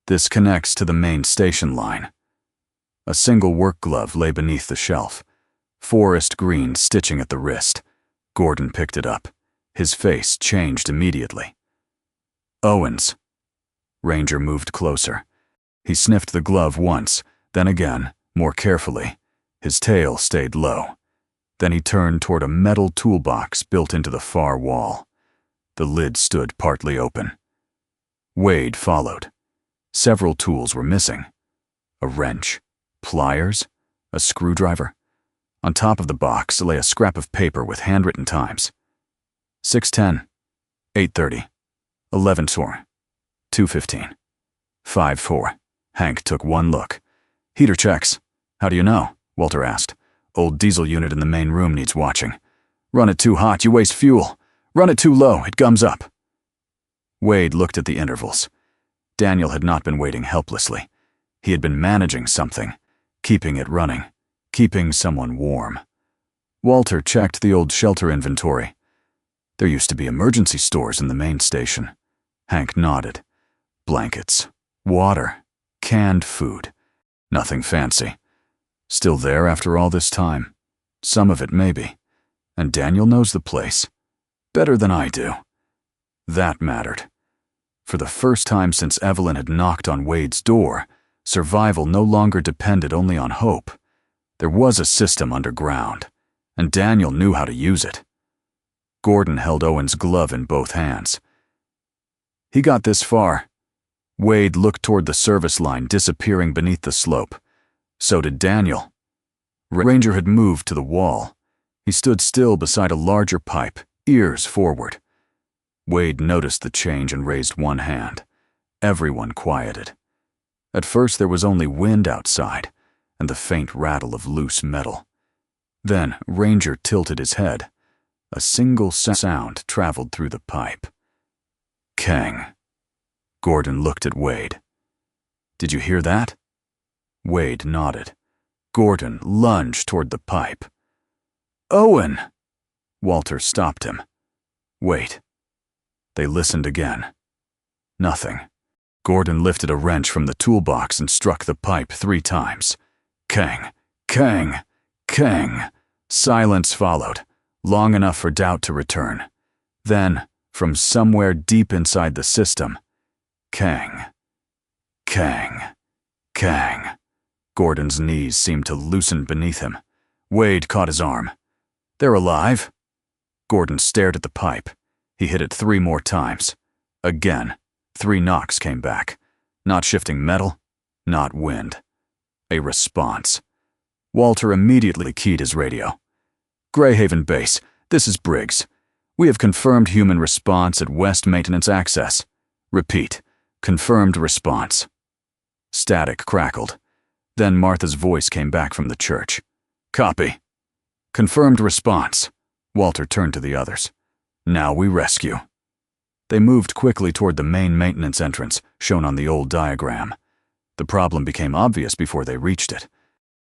"This connects to the main station line." A single work glove lay beneath the shelf, forest green stitching at the wrist. Gordon picked it up. His face changed immediately. "Owen's." Ranger moved closer. He sniffed the glove once, then again, more carefully. His tail stayed low. Then he turned toward a metal toolbox built into the far wall. The lid stood partly open. Wade followed. Several tools were missing. A wrench, pliers, a screwdriver. On top of the box lay a scrap of paper with handwritten times. 6:10, 8:30, 11:04, 2:15, 5:4. Hank took one look. "Heater checks." "How do you know?" Walter asked. "Old diesel unit in the main room needs watching. Run it too hot, you waste fuel. Run it too low, it gums up." Wade looked at the intervals. Daniel had not been waiting helplessly. He had been managing something, keeping it running, keeping someone warm. Walter checked the old shelter inventory. There used to be emergency stores in the main station. Hank nodded. Blankets, water, canned food. Nothing fancy. Still there after all this time. Some of it maybe. And Daniel knows the place. Better than I do. That mattered. For the first time since Evelyn had knocked on Wade's door, survival no longer depended only on hope. There was a system underground, and Daniel knew how to use it. Gordon held Owen's glove in both hands. He got this far. Wade looked toward the service line disappearing beneath the slope. So did Daniel. Ranger had moved to the wall. He stood still beside a larger pipe, ears forward. Wade noticed the change and raised one hand. Everyone quieted. At first there was only wind outside and the faint rattle of loose metal. Then Ranger tilted his head. A single sound traveled through the pipe. Kang. Gordon looked at Wade. "Did you hear that?" Wade nodded. Gordon lunged toward the pipe. "Owen!" Walter stopped him. "Wait." They listened again. Nothing. Gordon lifted a wrench from the toolbox and struck the pipe 3 times. Kang, kang, kang. Silence followed, long enough for doubt to return. Then, from somewhere deep inside the system, kang, kang, kang. Gordon's knees seemed to loosen beneath him. Wade caught his arm. "They're alive." Gordon stared at the pipe. He hit it 3 more times. Again, 3 knocks came back. Not shifting metal, not wind. A response. Walter immediately keyed his radio. "Grayhaven Base, this is Briggs. We have confirmed human response at West Maintenance Access. Repeat, confirmed response." Static crackled. Then Martha's voice came back from the church. "Copy. Confirmed response." Walter turned to the others. "Now we rescue." They moved quickly toward the main maintenance entrance, shown on the old diagram. The problem became obvious before they reached it.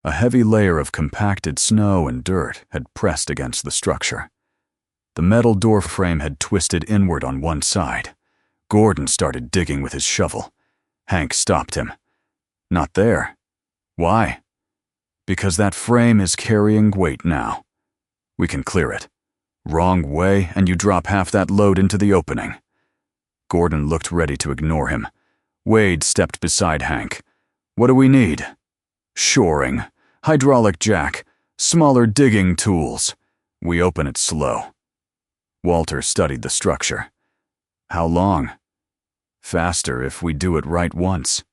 A heavy layer of compacted snow and dirt had pressed against the structure. The metal door frame had twisted inward on one side. Gordon started digging with his shovel. Hank stopped him. "Not there." "Why?" "Because that frame is carrying weight now. We can clear it. Wrong way, and you drop half that load into the opening." Gordon looked ready to ignore him. Wade stepped beside Hank. "What do we need?" "Shoring, hydraulic jack, smaller digging tools. We open it slow." Walter studied the structure. "How long?" "Faster if we do it right once."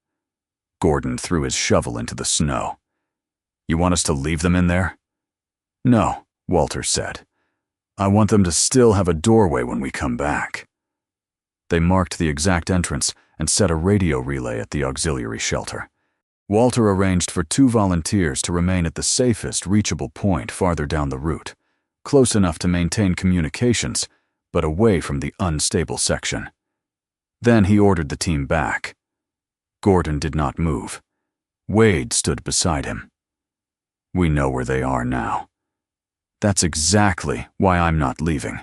Gordon threw his shovel into the snow. "You want us to leave them in there?" "No," Walter said. I want them to still have a doorway when we come back." They marked the exact entrance and set a radio relay at the auxiliary shelter. Walter arranged for 2 volunteers to remain at the safest reachable point farther down the route, close enough to maintain communications, but away from the unstable section. Then he ordered the team back. Gordon did not move. Wade stood beside him. "We know where they are now. That's exactly why I'm not leaving.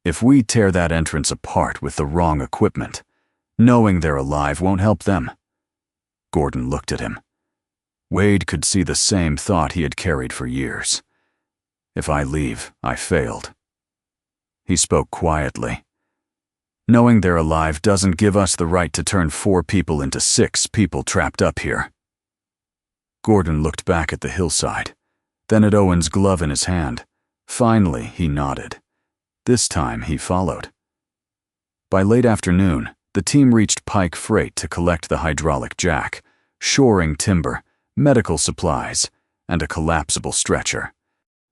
If we tear that entrance apart with the wrong equipment, knowing they're alive won't help them." Gordon looked at him. Wade could see the same thought he had carried for years. "If I leave, I failed." He spoke quietly. "Knowing they're alive doesn't give us the right to turn 4 people into 6 people trapped up here." Gordon looked back at the hillside, then at Owen's glove in his hand. Finally, he nodded. This time, he followed. By late afternoon, the team reached Pike Freight to collect the hydraulic jack, shoring timber, medical supplies, and a collapsible stretcher.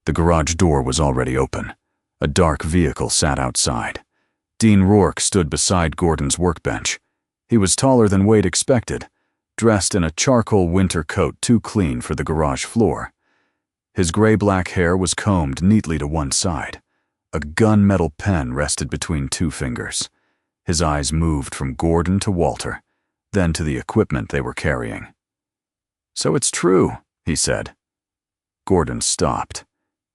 The garage door was already open. A dark vehicle sat outside. Dean Rourke stood beside Gordon's workbench. He was taller than Wade expected, dressed in a charcoal winter coat too clean for the garage floor. His gray-black hair was combed neatly to one side. A gunmetal pen rested between 2 fingers. His eyes moved from Gordon to Walter, then to the equipment they were carrying. "So it's true," he said. Gordon stopped.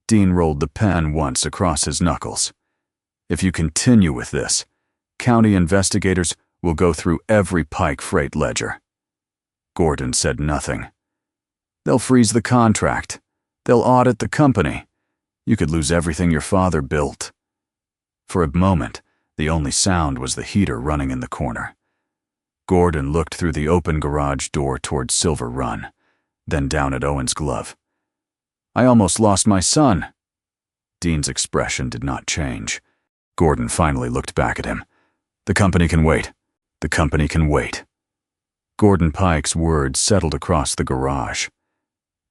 Dean rolled the pen once across his knuckles. "If you continue with this, county investigators will go through every Pike Freight ledger." Gordon said nothing. "They'll freeze the contract. They'll audit the company. You could lose everything your father built." For a moment, the only sound was the heater running in the corner. Gordon looked through the open garage door toward Silver Run, then down at Owen's glove. "I almost lost my son." Dean's expression did not change. Gordon finally looked back at him. "The company can wait. The company can wait." Gordon Pike's words settled across the garage.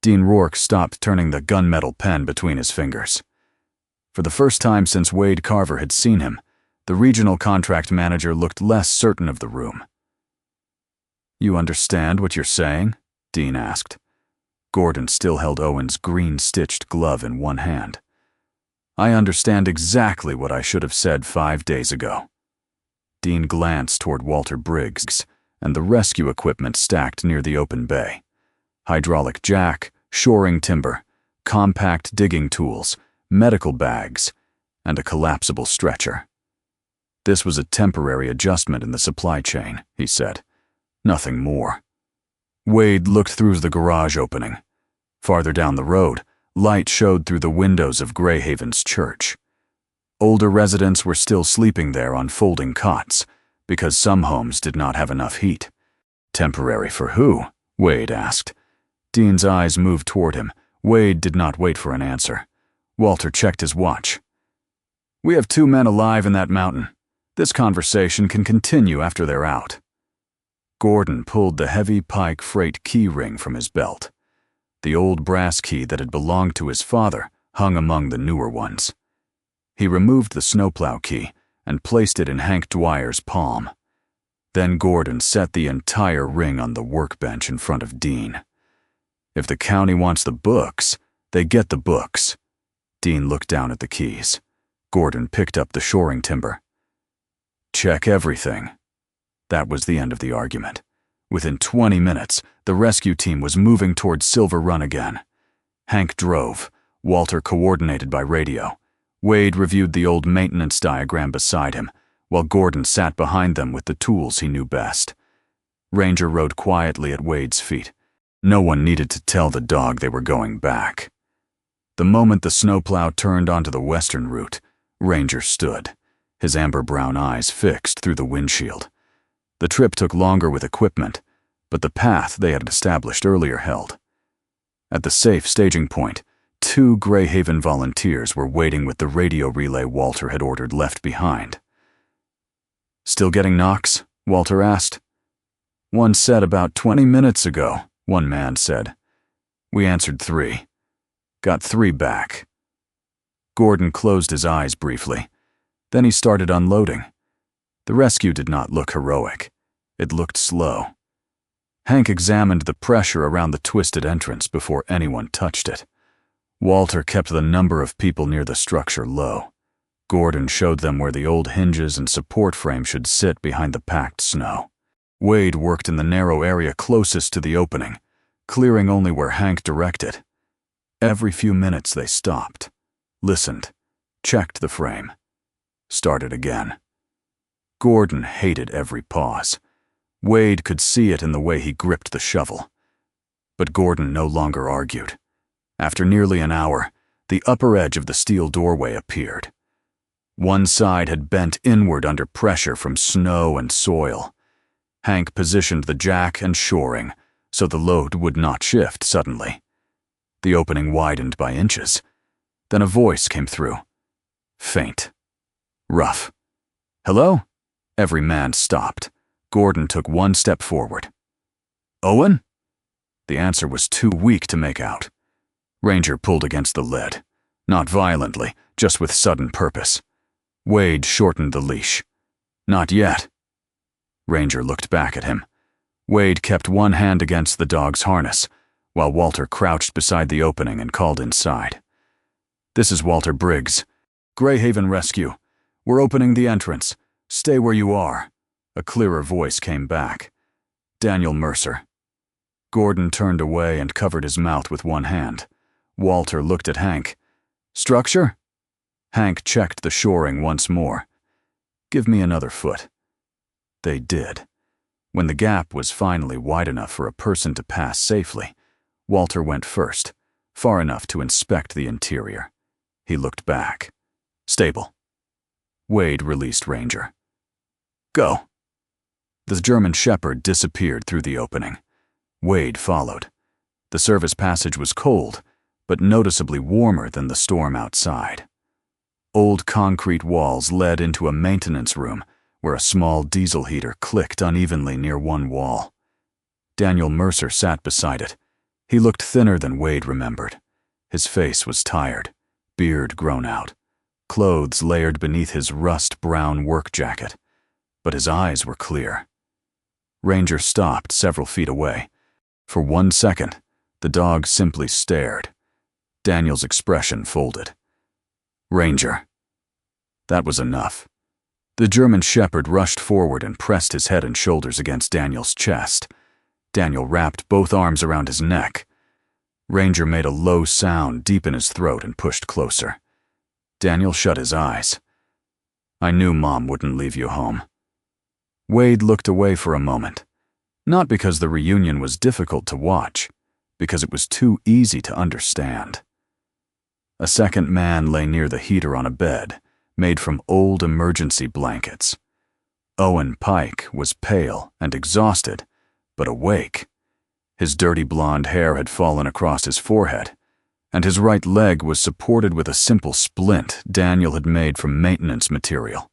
Dean Rourke stopped turning the gunmetal pen between his fingers. For the first time since Wade Carver had seen him, the regional contract manager looked less certain of the room. "You understand what you're saying?" Dean asked. Gordon still held Owen's green-stitched glove in one hand. "I understand exactly what I should have said 5 days ago." Dean glanced toward Walter Briggs and the rescue equipment stacked near the open bay. Hydraulic jack, shoring timber, compact digging tools, medical bags, and a collapsible stretcher. "This was a temporary adjustment in the supply chain," he said. "Nothing more." Wade looked through the garage opening. Farther down the road, light showed through the windows of Grayhaven's church. Older residents were still sleeping there on folding cots, because some homes did not have enough heat. "Temporary for who?" Wade asked. Dean's eyes moved toward him. Wade did not wait for an answer. Walter checked his watch. "We have 2 men alive in that mountain. This conversation can continue after they're out." Gordon pulled the heavy Pike Freight key ring from his belt. The old brass key that had belonged to his father hung among the newer ones. He removed the snowplow key and placed it in Hank Dwyer's palm. Then Gordon set the entire ring on the workbench in front of Dean. "If the county wants the books, they get the books." Dean looked down at the keys. Gordon picked up the shoring timber. "Check everything." That was the end of the argument. Within 20 minutes, the rescue team was moving towards Silver Run again. Hank drove. Walter coordinated by radio. Wade reviewed the old maintenance diagram beside him, while Gordon sat behind them with the tools he knew best. Ranger rode quietly at Wade's feet. No one needed to tell the dog they were going back. The moment the snowplow turned onto the western route, Ranger stood, his amber-brown eyes fixed through the windshield. The trip took longer with equipment, but the path they had established earlier held. At the safe staging point, 2 Grayhaven volunteers were waiting with the radio relay Walter had ordered left behind. "Still getting knocks?" Walter asked. "One said about 20 minutes ago," one man said. "We answered 3. Got 3 back." Gordon closed his eyes briefly. Then he started unloading. The rescue did not look heroic. It looked slow. Hank examined the pressure around the twisted entrance before anyone touched it. Walter kept the number of people near the structure low. Gordon showed them where the old hinges and support frame should sit behind the packed snow. Wade worked in the narrow area closest to the opening, clearing only where Hank directed. Every few minutes they stopped, listened, checked the frame, started again. Gordon hated every pause. Wade could see it in the way he gripped the shovel. But Gordon no longer argued. After nearly an hour, the upper edge of the steel doorway appeared. One side had bent inward under pressure from snow and soil. Hank positioned the jack and shoring so the load would not shift suddenly. The opening widened by inches. Then a voice came through. Faint. Rough. "Hello?" Every man stopped. Gordon took one step forward. "Owen?" The answer was too weak to make out. Ranger pulled against the lid. Not violently, just with sudden purpose. Wade shortened the leash. "Not yet." Ranger looked back at him. Wade kept one hand against the dog's harness, while Walter crouched beside the opening and called inside. "This is Walter Briggs. Grayhaven Rescue. We're opening the entrance. Stay where you are." A clearer voice came back. "Daniel Mercer." Gordon turned away and covered his mouth with one hand. Walter looked at Hank. "Structure?" Hank checked the shoring once more. "Give me another foot." They did. When the gap was finally wide enough for a person to pass safely, Walter went first, far enough to inspect the interior. He looked back. Stable. Wade released Ranger. "Go." The German Shepherd disappeared through the opening. Wade followed. The service passage was cold, but noticeably warmer than the storm outside. Old concrete walls led into a maintenance room where a small diesel heater clicked unevenly near one wall. Daniel Mercer sat beside it. He looked thinner than Wade remembered. His face was tired, beard grown out, clothes layered beneath his rust-brown work jacket. But his eyes were clear. Ranger stopped several feet away. For 1 second, the dog simply stared. Daniel's expression folded. "Ranger." That was enough. The German Shepherd rushed forward and pressed his head and shoulders against Daniel's chest. Daniel wrapped both arms around his neck. Ranger made a low sound deep in his throat and pushed closer. Daniel shut his eyes. "I knew Mom wouldn't leave you home." Wade looked away for a moment. Not because the reunion was difficult to watch, because it was too easy to understand. A second man lay near the heater on a bed, made from old emergency blankets. Owen Pike was pale and exhausted, but awake. His dirty blonde hair had fallen across his forehead, and his right leg was supported with a simple splint Daniel had made from maintenance material.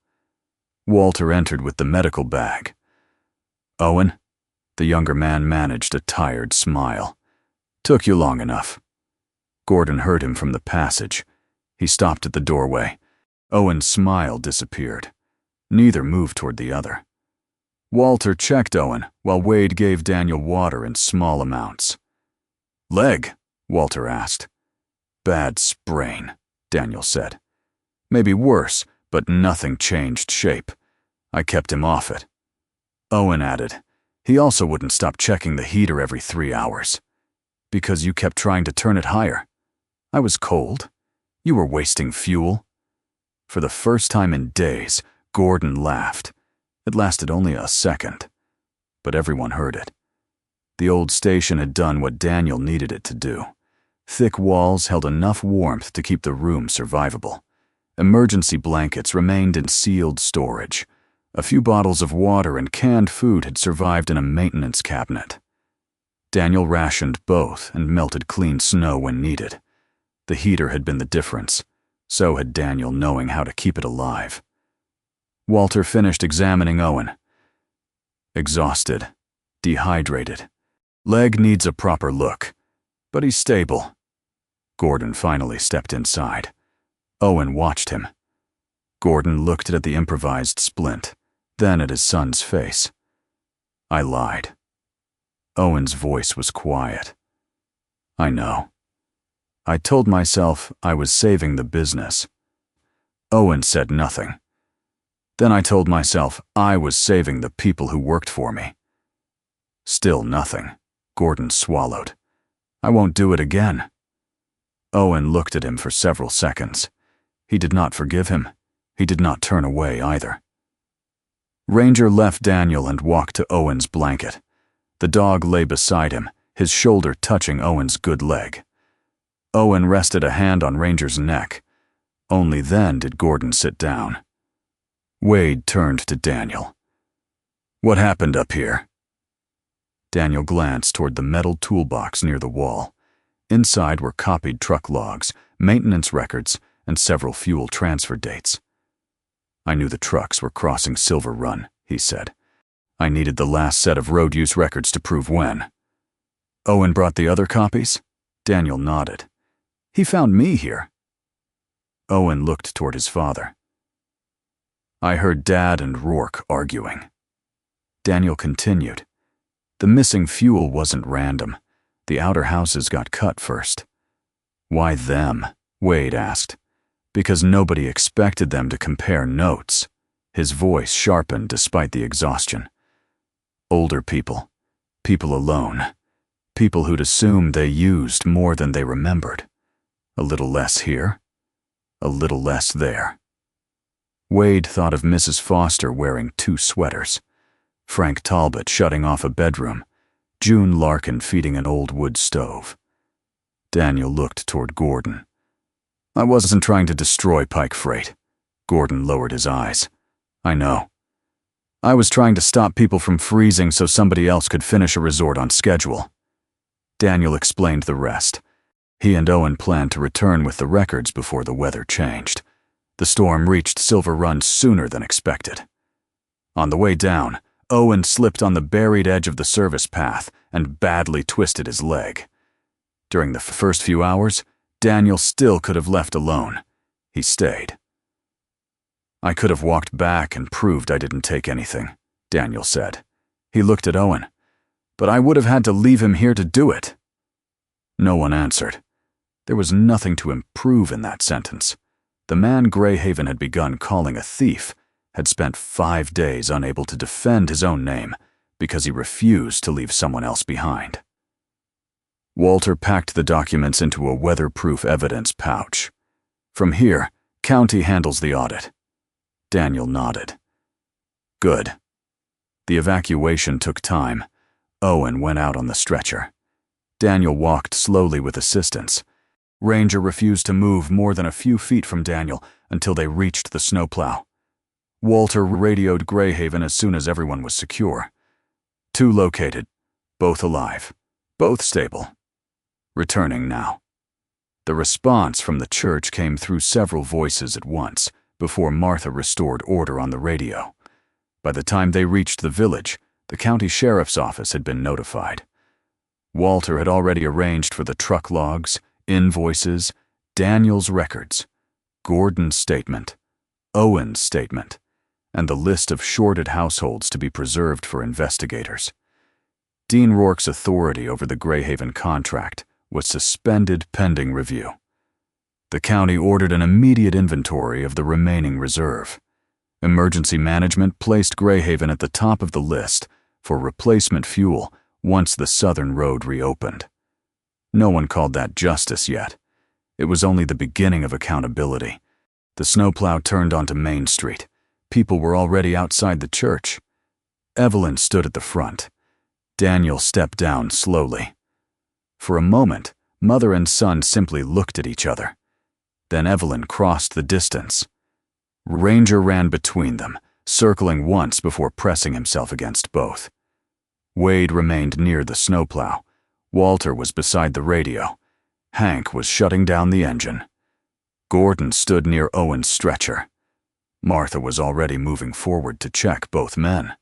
Walter entered with the medical bag. "Owen?" The younger man managed a tired smile. "Took you long enough." Gordon heard him from the passage. He stopped at the doorway. Owen's smile disappeared. Neither moved toward the other. Walter checked Owen while Wade gave Daniel water in small amounts. "Leg?" Walter asked. "Bad sprain," Daniel said. "Maybe worse, but nothing changed shape. I kept him off it." Owen added, "He also wouldn't stop checking the heater every 3 hours. Because you kept trying to turn it higher. I was cold. You were wasting fuel." For the first time in days, Gordon laughed. It lasted only a second, but everyone heard it. The old station had done what Daniel needed it to do. Thick walls held enough warmth to keep the room survivable. Emergency blankets remained in sealed storage. A few bottles of water and canned food had survived in a maintenance cabinet. Daniel rationed both and melted clean snow when needed. The heater had been the difference. So had Daniel knowing how to keep it alive. Walter finished examining Owen. Exhausted, dehydrated. Leg needs a proper look, but he's stable. Gordon finally stepped inside. Owen watched him. Gordon looked at the improvised splint, then at his son's face. I lied. Owen's voice was quiet. I know. I told myself I was saving the business. Owen said nothing. Then I told myself I was saving the people who worked for me. Still nothing. Gordon swallowed. I won't do it again. Owen looked at him for several seconds. He did not forgive him. He did not turn away either. Ranger left Daniel and walked to Owen's blanket. The dog lay beside him, his shoulder touching Owen's good leg. Owen rested a hand on Ranger's neck. Only then did Gordon sit down. Wade turned to Daniel. What happened up here? Daniel glanced toward the metal toolbox near the wall. Inside were copied truck logs, maintenance records, and several fuel transfer dates. I knew the trucks were crossing Silver Run, he said. I needed the last set of road use records to prove when. Owen brought the other copies? Daniel nodded. He found me here. Owen looked toward his father. I heard Dad and Rourke arguing. Daniel continued. The missing fuel wasn't random. The outer houses got cut first. Why them? Wade asked. Because nobody expected them to compare notes. His voice sharpened despite the exhaustion. Older people. People alone. People who'd assumed they used more than they remembered. A little less here. A little less there. Wade thought of Mrs. Foster wearing 2 sweaters. Frank Talbot shutting off a bedroom. June Larkin feeding an old wood stove. Daniel looked toward Gordon. I wasn't trying to destroy Pike Freight. Gordon lowered his eyes. I know. I was trying to stop people from freezing so somebody else could finish a resort on schedule. Daniel explained the rest. He and Owen planned to return with the records before the weather changed. The storm reached Silver Run sooner than expected. On the way down, Owen slipped on the buried edge of the service path and badly twisted his leg. During the first few hours, Daniel still could have left alone. He stayed. I could have walked back and proved I didn't take anything, Daniel said. He looked at Owen. But I would have had to leave him here to do it. No one answered. There was nothing to improve in that sentence. The man Grayhaven had begun calling a thief had spent 5 days unable to defend his own name because he refused to leave someone else behind. Walter packed the documents into a weatherproof evidence pouch. From here, County handles the audit. Daniel nodded. Good. The evacuation took time. Owen went out on the stretcher. Daniel walked slowly with assistance. Ranger refused to move more than a few feet from Daniel until they reached the snowplow. Walter radioed Grayhaven as soon as everyone was secure. 2 located, both alive, both stable. Returning now. The response from the church came through several voices at once before Martha restored order on the radio. By the time they reached the village, the county sheriff's office had been notified. Walter had already arranged for the truck logs, invoices, Daniel's records, Gordon's statement, Owen's statement, and the list of shorted households to be preserved for investigators. Dean Rourke's authority over the Grayhaven contract was suspended pending review. The county ordered an immediate inventory of the remaining reserve. Emergency management placed Grayhaven at the top of the list for replacement fuel once the southern road reopened. No one called that justice yet. It was only the beginning of accountability. The snowplow turned onto Main Street. People were already outside the church. Evelyn stood at the front. Daniel stepped down slowly. For a moment, mother and son simply looked at each other. Then Evelyn crossed the distance. Ranger ran between them, circling once before pressing himself against both. Wade remained near the snowplow. Walter was beside the radio. Hank was shutting down the engine. Gordon stood near Owen's stretcher. Martha was already moving forward to check both men.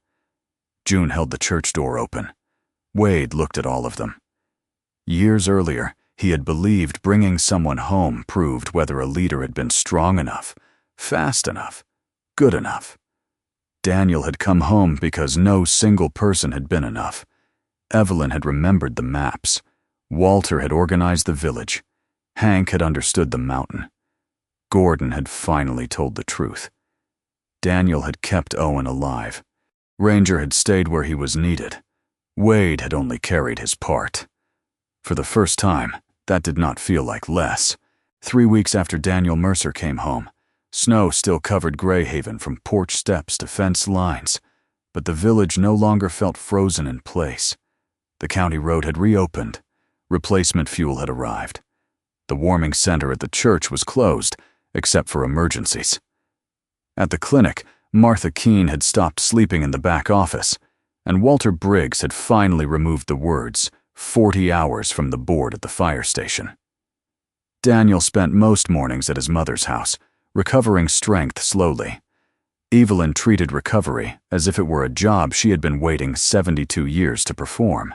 June held the church door open. Wade looked at all of them. Years earlier, He had believed bringing someone home proved whether a leader had been strong enough, fast enough, good enough. Daniel had come home because no single person had been enough. Evelyn had remembered the maps. Walter had organized the village. Hank had understood the mountain. Gordon had finally told the truth. Daniel had kept Owen alive. Ranger had stayed where he was needed. Wade had only carried his part. For the first time, that did not feel like less. 3 weeks after Daniel Mercer came home, snow still covered Grayhaven from porch steps to fence lines, but the village no longer felt frozen in place. The county road had reopened. Replacement fuel had arrived. The warming center at the church was closed, except for emergencies. At the clinic, Martha Keene had stopped sleeping in the back office, and Walter Briggs had finally removed the words 40 hours from the board at the fire station. Daniel spent most mornings at his mother's house, recovering strength slowly. Evelyn treated recovery as if it were a job she had been waiting 72 years to perform.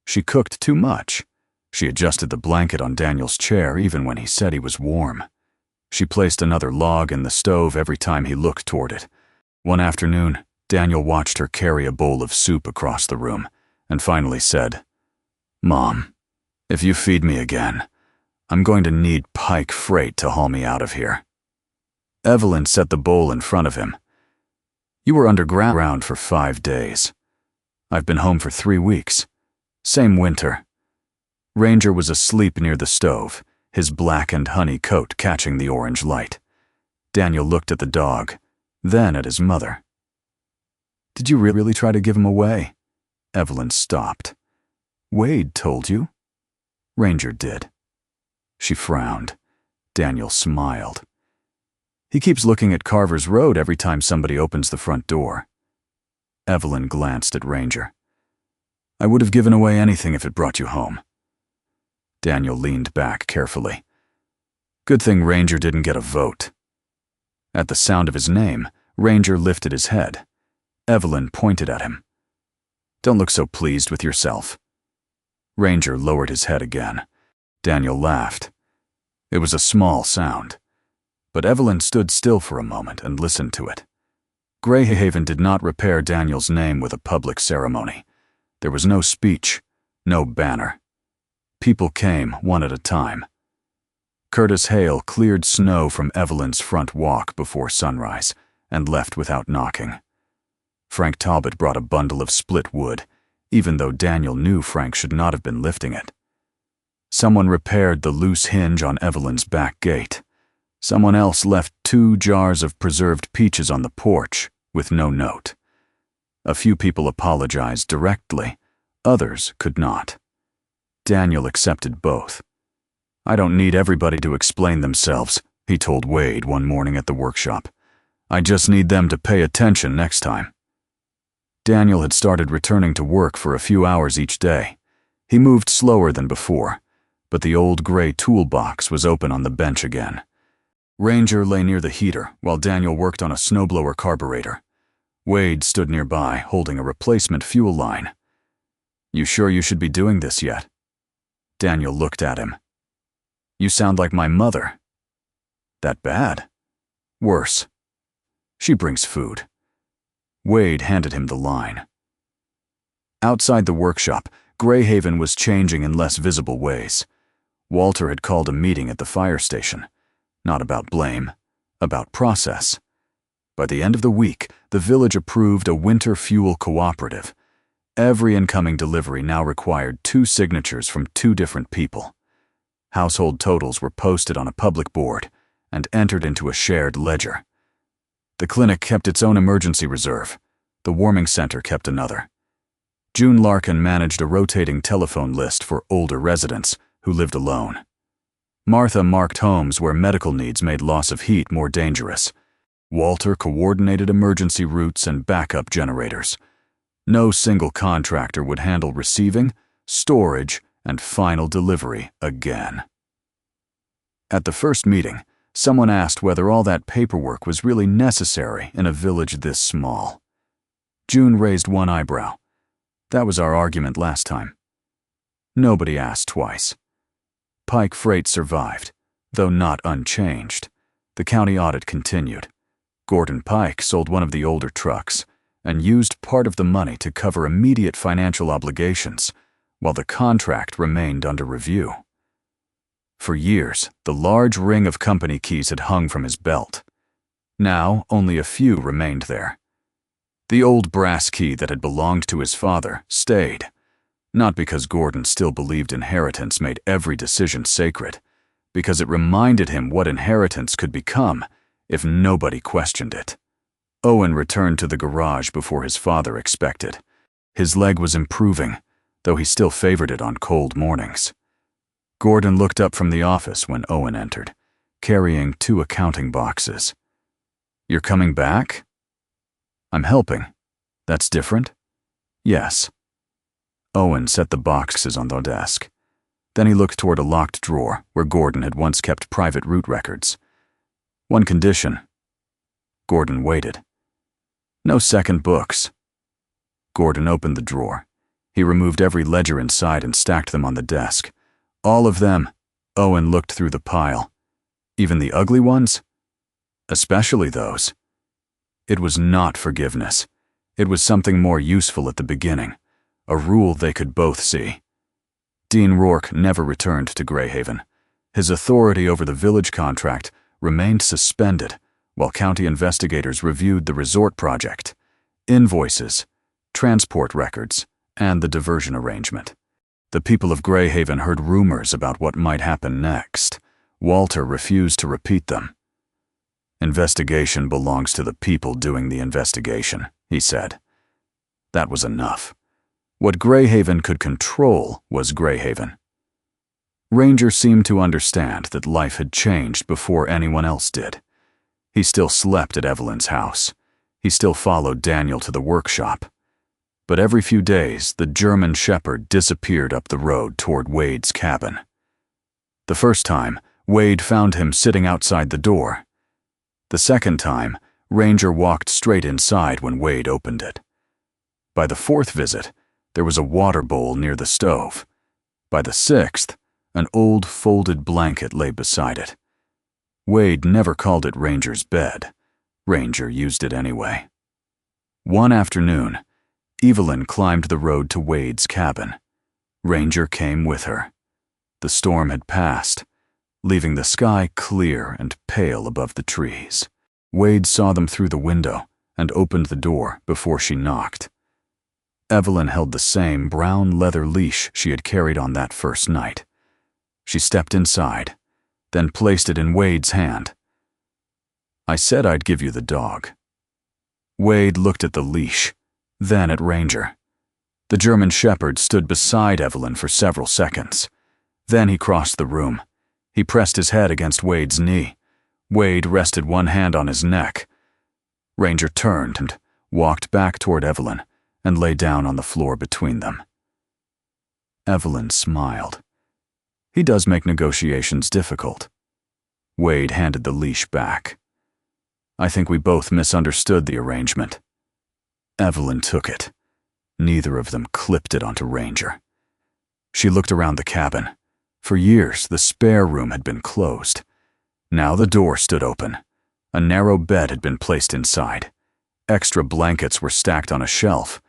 She cooked too much. She adjusted the blanket on Daniel's chair even when he said he was warm. She placed another log in the stove every time he looked toward it. One afternoon, Daniel watched her carry a bowl of soup across the room and finally said, "Mom, if you feed me again, I'm going to need Pike Freight to haul me out of here." Evelyn set the bowl in front of him. "You were underground for 5 days. I've been home for 3 weeks. Same winter." Ranger was asleep near the stove, his blackened honey coat catching the orange light. Daniel looked at the dog, then at his mother. "Did you really try to give him away?" Evelyn stopped. "Wade told you?" Ranger did. She frowned. Daniel smiled. "He keeps looking at Carver's Road every time somebody opens the front door." Evelyn glanced at Ranger. "I would have given away anything if it brought you home." Daniel leaned back carefully. Good thing Ranger didn't get a vote. At the sound of his name, Ranger lifted his head. Evelyn pointed at him. "Don't look so pleased with yourself." Ranger lowered his head again. Daniel laughed. It was a small sound, but Evelyn stood still for a moment and listened to it. Grayhaven did not repair Daniel's name with a public ceremony. There was no speech, no banner. People came one at a time. Curtis Hale cleared snow from Evelyn's front walk before sunrise and left without knocking. Frank Talbot brought a bundle of split wood, even though Daniel knew Frank should not have been lifting it. Someone repaired the loose hinge on Evelyn's back gate. Someone else left 2 jars of preserved peaches on the porch with no note. A few people apologized directly, others could not. Daniel accepted both. "I don't need everybody to explain themselves," he told Wade one morning at the workshop. "I just need them to pay attention next time." Daniel had started returning to work for a few hours each day. He moved slower than before, but the old gray toolbox was open on the bench again. Ranger lay near the heater while Daniel worked on a snowblower carburetor. Wade stood nearby, holding a replacement fuel line. "You sure you should be doing this yet?" Daniel looked at him. "You sound like my mother." "That bad?" "Worse. She brings food." Wade handed him the line. Outside the workshop, Grayhaven was changing in less visible ways. Walter had called a meeting at the fire station. Not about blame, about process. By the end of the week, the village approved a winter fuel cooperative. Every incoming delivery now required 2 signatures from 2 different people. Household totals were posted on a public board and entered into a shared ledger. The clinic kept its own emergency reserve. The warming center kept another. June Larkin managed a rotating telephone list for older residents who lived alone. Martha marked homes where medical needs made loss of heat more dangerous. Walter coordinated emergency routes and backup generators. No single contractor would handle receiving, storage, and final delivery again. At the first meeting, someone asked whether all that paperwork was really necessary in a village this small. June raised one eyebrow. "That was our argument last time." Nobody asked twice. Pike Freight survived, though not unchanged. The county audit continued. Gordon Pike sold one of the older trucks and used part of the money to cover immediate financial obligations, while the contract remained under review. For years, the large ring of company keys had hung from his belt. Now, only a few remained there. The old brass key that had belonged to his father stayed, not because Gordon still believed inheritance made every decision sacred, because it reminded him what inheritance could become if nobody questioned it. Owen returned to the garage before his father expected. His leg was improving, though he still favored it on cold mornings. Gordon looked up from the office when Owen entered, carrying 2 accounting boxes. "You're coming back?" "I'm helping. That's different?" "Yes." Owen set the boxes on the desk. Then he looked toward a locked drawer where Gordon had once kept private route records. "One condition." Gordon waited. "No second books." Gordon opened the drawer. He removed every ledger inside and stacked them on the desk. "All of them." Owen looked through the pile. "Even the ugly ones?" "Especially those." It was not forgiveness. It was something more useful at the beginning, a rule they could both see. Dean Rourke never returned to Grayhaven. His authority over the village contract remained suspended while county investigators reviewed the resort project, invoices, transport records, and the diversion arrangement. The people of Grayhaven heard rumors about what might happen next. Walter refused to repeat them. "Investigation belongs to the people doing the investigation," he said. That was enough. What Grayhaven could control was Grayhaven. Ranger seemed to understand that life had changed before anyone else did. He still slept at Evelyn's house. He still followed Daniel to the workshop. But every few days, the German shepherd disappeared up the road toward Wade's cabin. The first time, Wade found him sitting outside the door. The second time, Ranger walked straight inside when Wade opened it. By the 4th visit, there was a water bowl near the stove. By the 6th, an old folded blanket lay beside it. Wade never called it Ranger's bed. Ranger used it anyway. One afternoon, Evelyn climbed the road to Wade's cabin. Ranger came with her. The storm had passed, leaving the sky clear and pale above the trees. Wade saw them through the window and opened the door before she knocked. Evelyn held the same brown leather leash she had carried on that first night. She stepped inside, then placed it in Wade's hand. "I said I'd give you the dog." Wade looked at the leash, then at Ranger. The German shepherd stood beside Evelyn for several seconds. Then he crossed the room. He pressed his head against Wade's knee. Wade rested one hand on his neck. Ranger turned and walked back toward Evelyn and lay down on the floor between them. Evelyn smiled. "He does make negotiations difficult." Wade handed the leash back. "I think we both misunderstood the arrangement." Evelyn took it. Neither of them clipped it onto Ranger. She looked around the cabin. For years, the spare room had been closed. Now the door stood open. A narrow bed had been placed inside. Extra blankets were stacked on a shelf.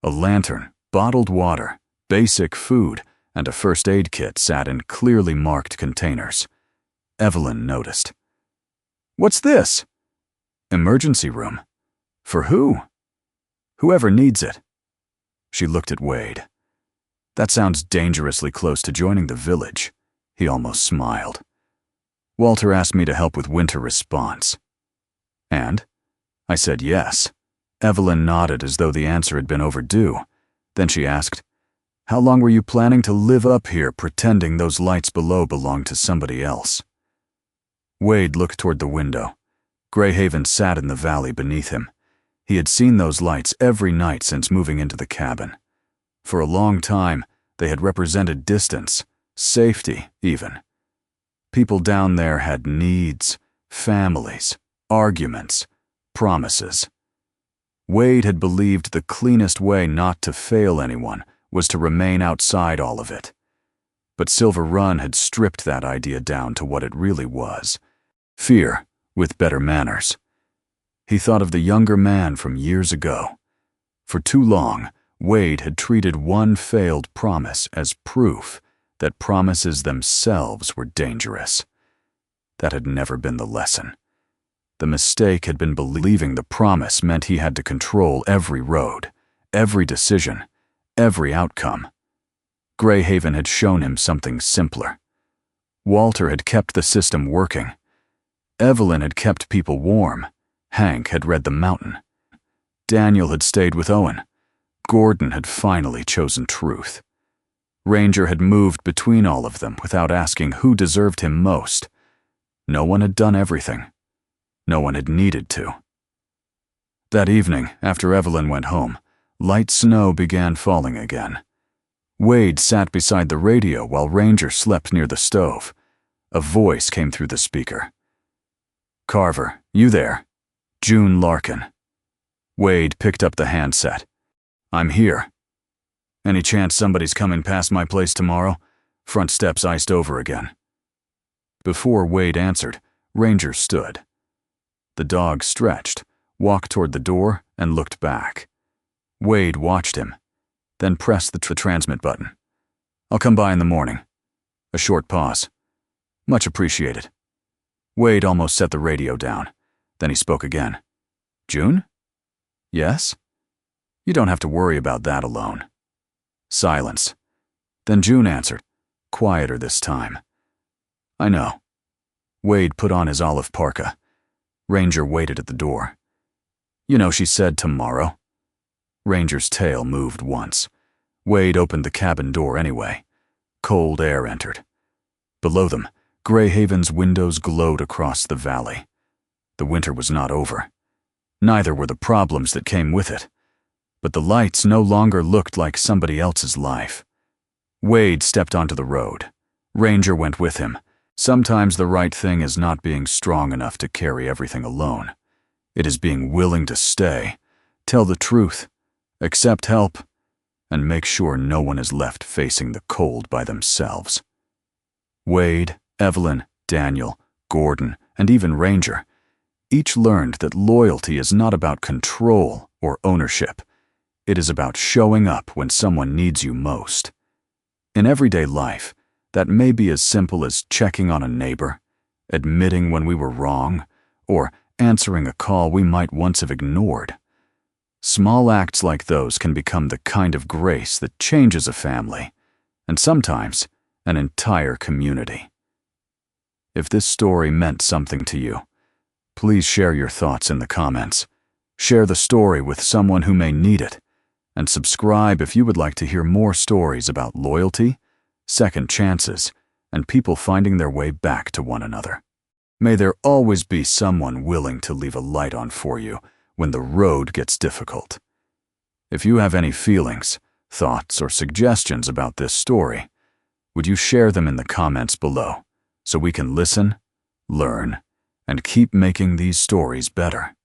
A lantern, bottled water, basic food, and a first aid kit sat in clearly marked containers. Evelyn noticed. "What's this?" "Emergency room." "For who?" "Whoever needs it." She looked at Wade. "That sounds dangerously close to joining the village." He almost smiled. "Walter asked me to help with winter response." "And?" I said yes. Evelyn nodded as though the answer had been overdue. Then she asked, "How long were you planning to live up here pretending those lights below belonged to somebody else?" Wade looked toward the window. Grayhaven sat in the valley beneath him. He had seen those lights every night since moving into the cabin. For a long time, they had represented distance, safety even. People down there had needs, families, arguments, promises. Wade had believed the cleanest way not to fail anyone was to remain outside all of it. But Silver Run had stripped that idea down to what it really was: fear with better manners. He thought of the younger man from years ago. For too long, Wade had treated one failed promise as proof that promises themselves were dangerous. That had never been the lesson. The mistake had been believing the promise meant he had to control every road, every decision, every outcome. Grayhaven had shown him something simpler. Walter had kept the system working. Evelyn had kept people warm. Hank had read the mountain. Daniel had stayed with Owen. Gordon had finally chosen truth. Ranger had moved between all of them without asking who deserved him most. No one had done everything. No one had needed to. That evening, after Evelyn went home, light snow began falling again. Wade sat beside the radio while Ranger slept near the stove. A voice came through the speaker. "Carver, you there? June Larkin." Wade picked up the handset. "I'm here. Any chance somebody's coming past my place tomorrow? Front steps iced over again." Before Wade answered, Ranger stood. The dog stretched, walked toward the door, and looked back. Wade watched him, then pressed the transmit button. "I'll come by in the morning." A short pause. "Much appreciated." Wade almost set the radio down. Then he spoke again. "June? Yes? You don't have to worry about that alone." Silence. Then June answered, quieter this time. "I know." Wade put on his olive parka. Ranger waited at the door. "You know she said tomorrow." Ranger's tail moved once. Wade opened the cabin door anyway. Cold air entered. Below them, Grayhaven's windows glowed across the valley. The winter was not over. Neither were the problems that came with it. But the lights no longer looked like somebody else's life. Wade stepped onto the road. Ranger went with him. Sometimes the right thing is not being strong enough to carry everything alone. It is being willing to stay, tell the truth, accept help, and make sure no one is left facing the cold by themselves. Wade, Evelyn, Daniel, Gordon, and even Ranger each learned that loyalty is not about control or ownership. It is about showing up when someone needs you most. In everyday life, that may be as simple as checking on a neighbor, admitting when we were wrong, or answering a call we might once have ignored. Small acts like those can become the kind of grace that changes a family, and sometimes an entire community. If this story meant something to you, please share your thoughts in the comments. Share the story with someone who may need it, and subscribe if you would like to hear more stories about loyalty, second chances, and people finding their way back to one another. May there always be someone willing to leave a light on for you when the road gets difficult. If you have any feelings, thoughts, or suggestions about this story, would you share them in the comments below so we can listen, learn, and keep making these stories better?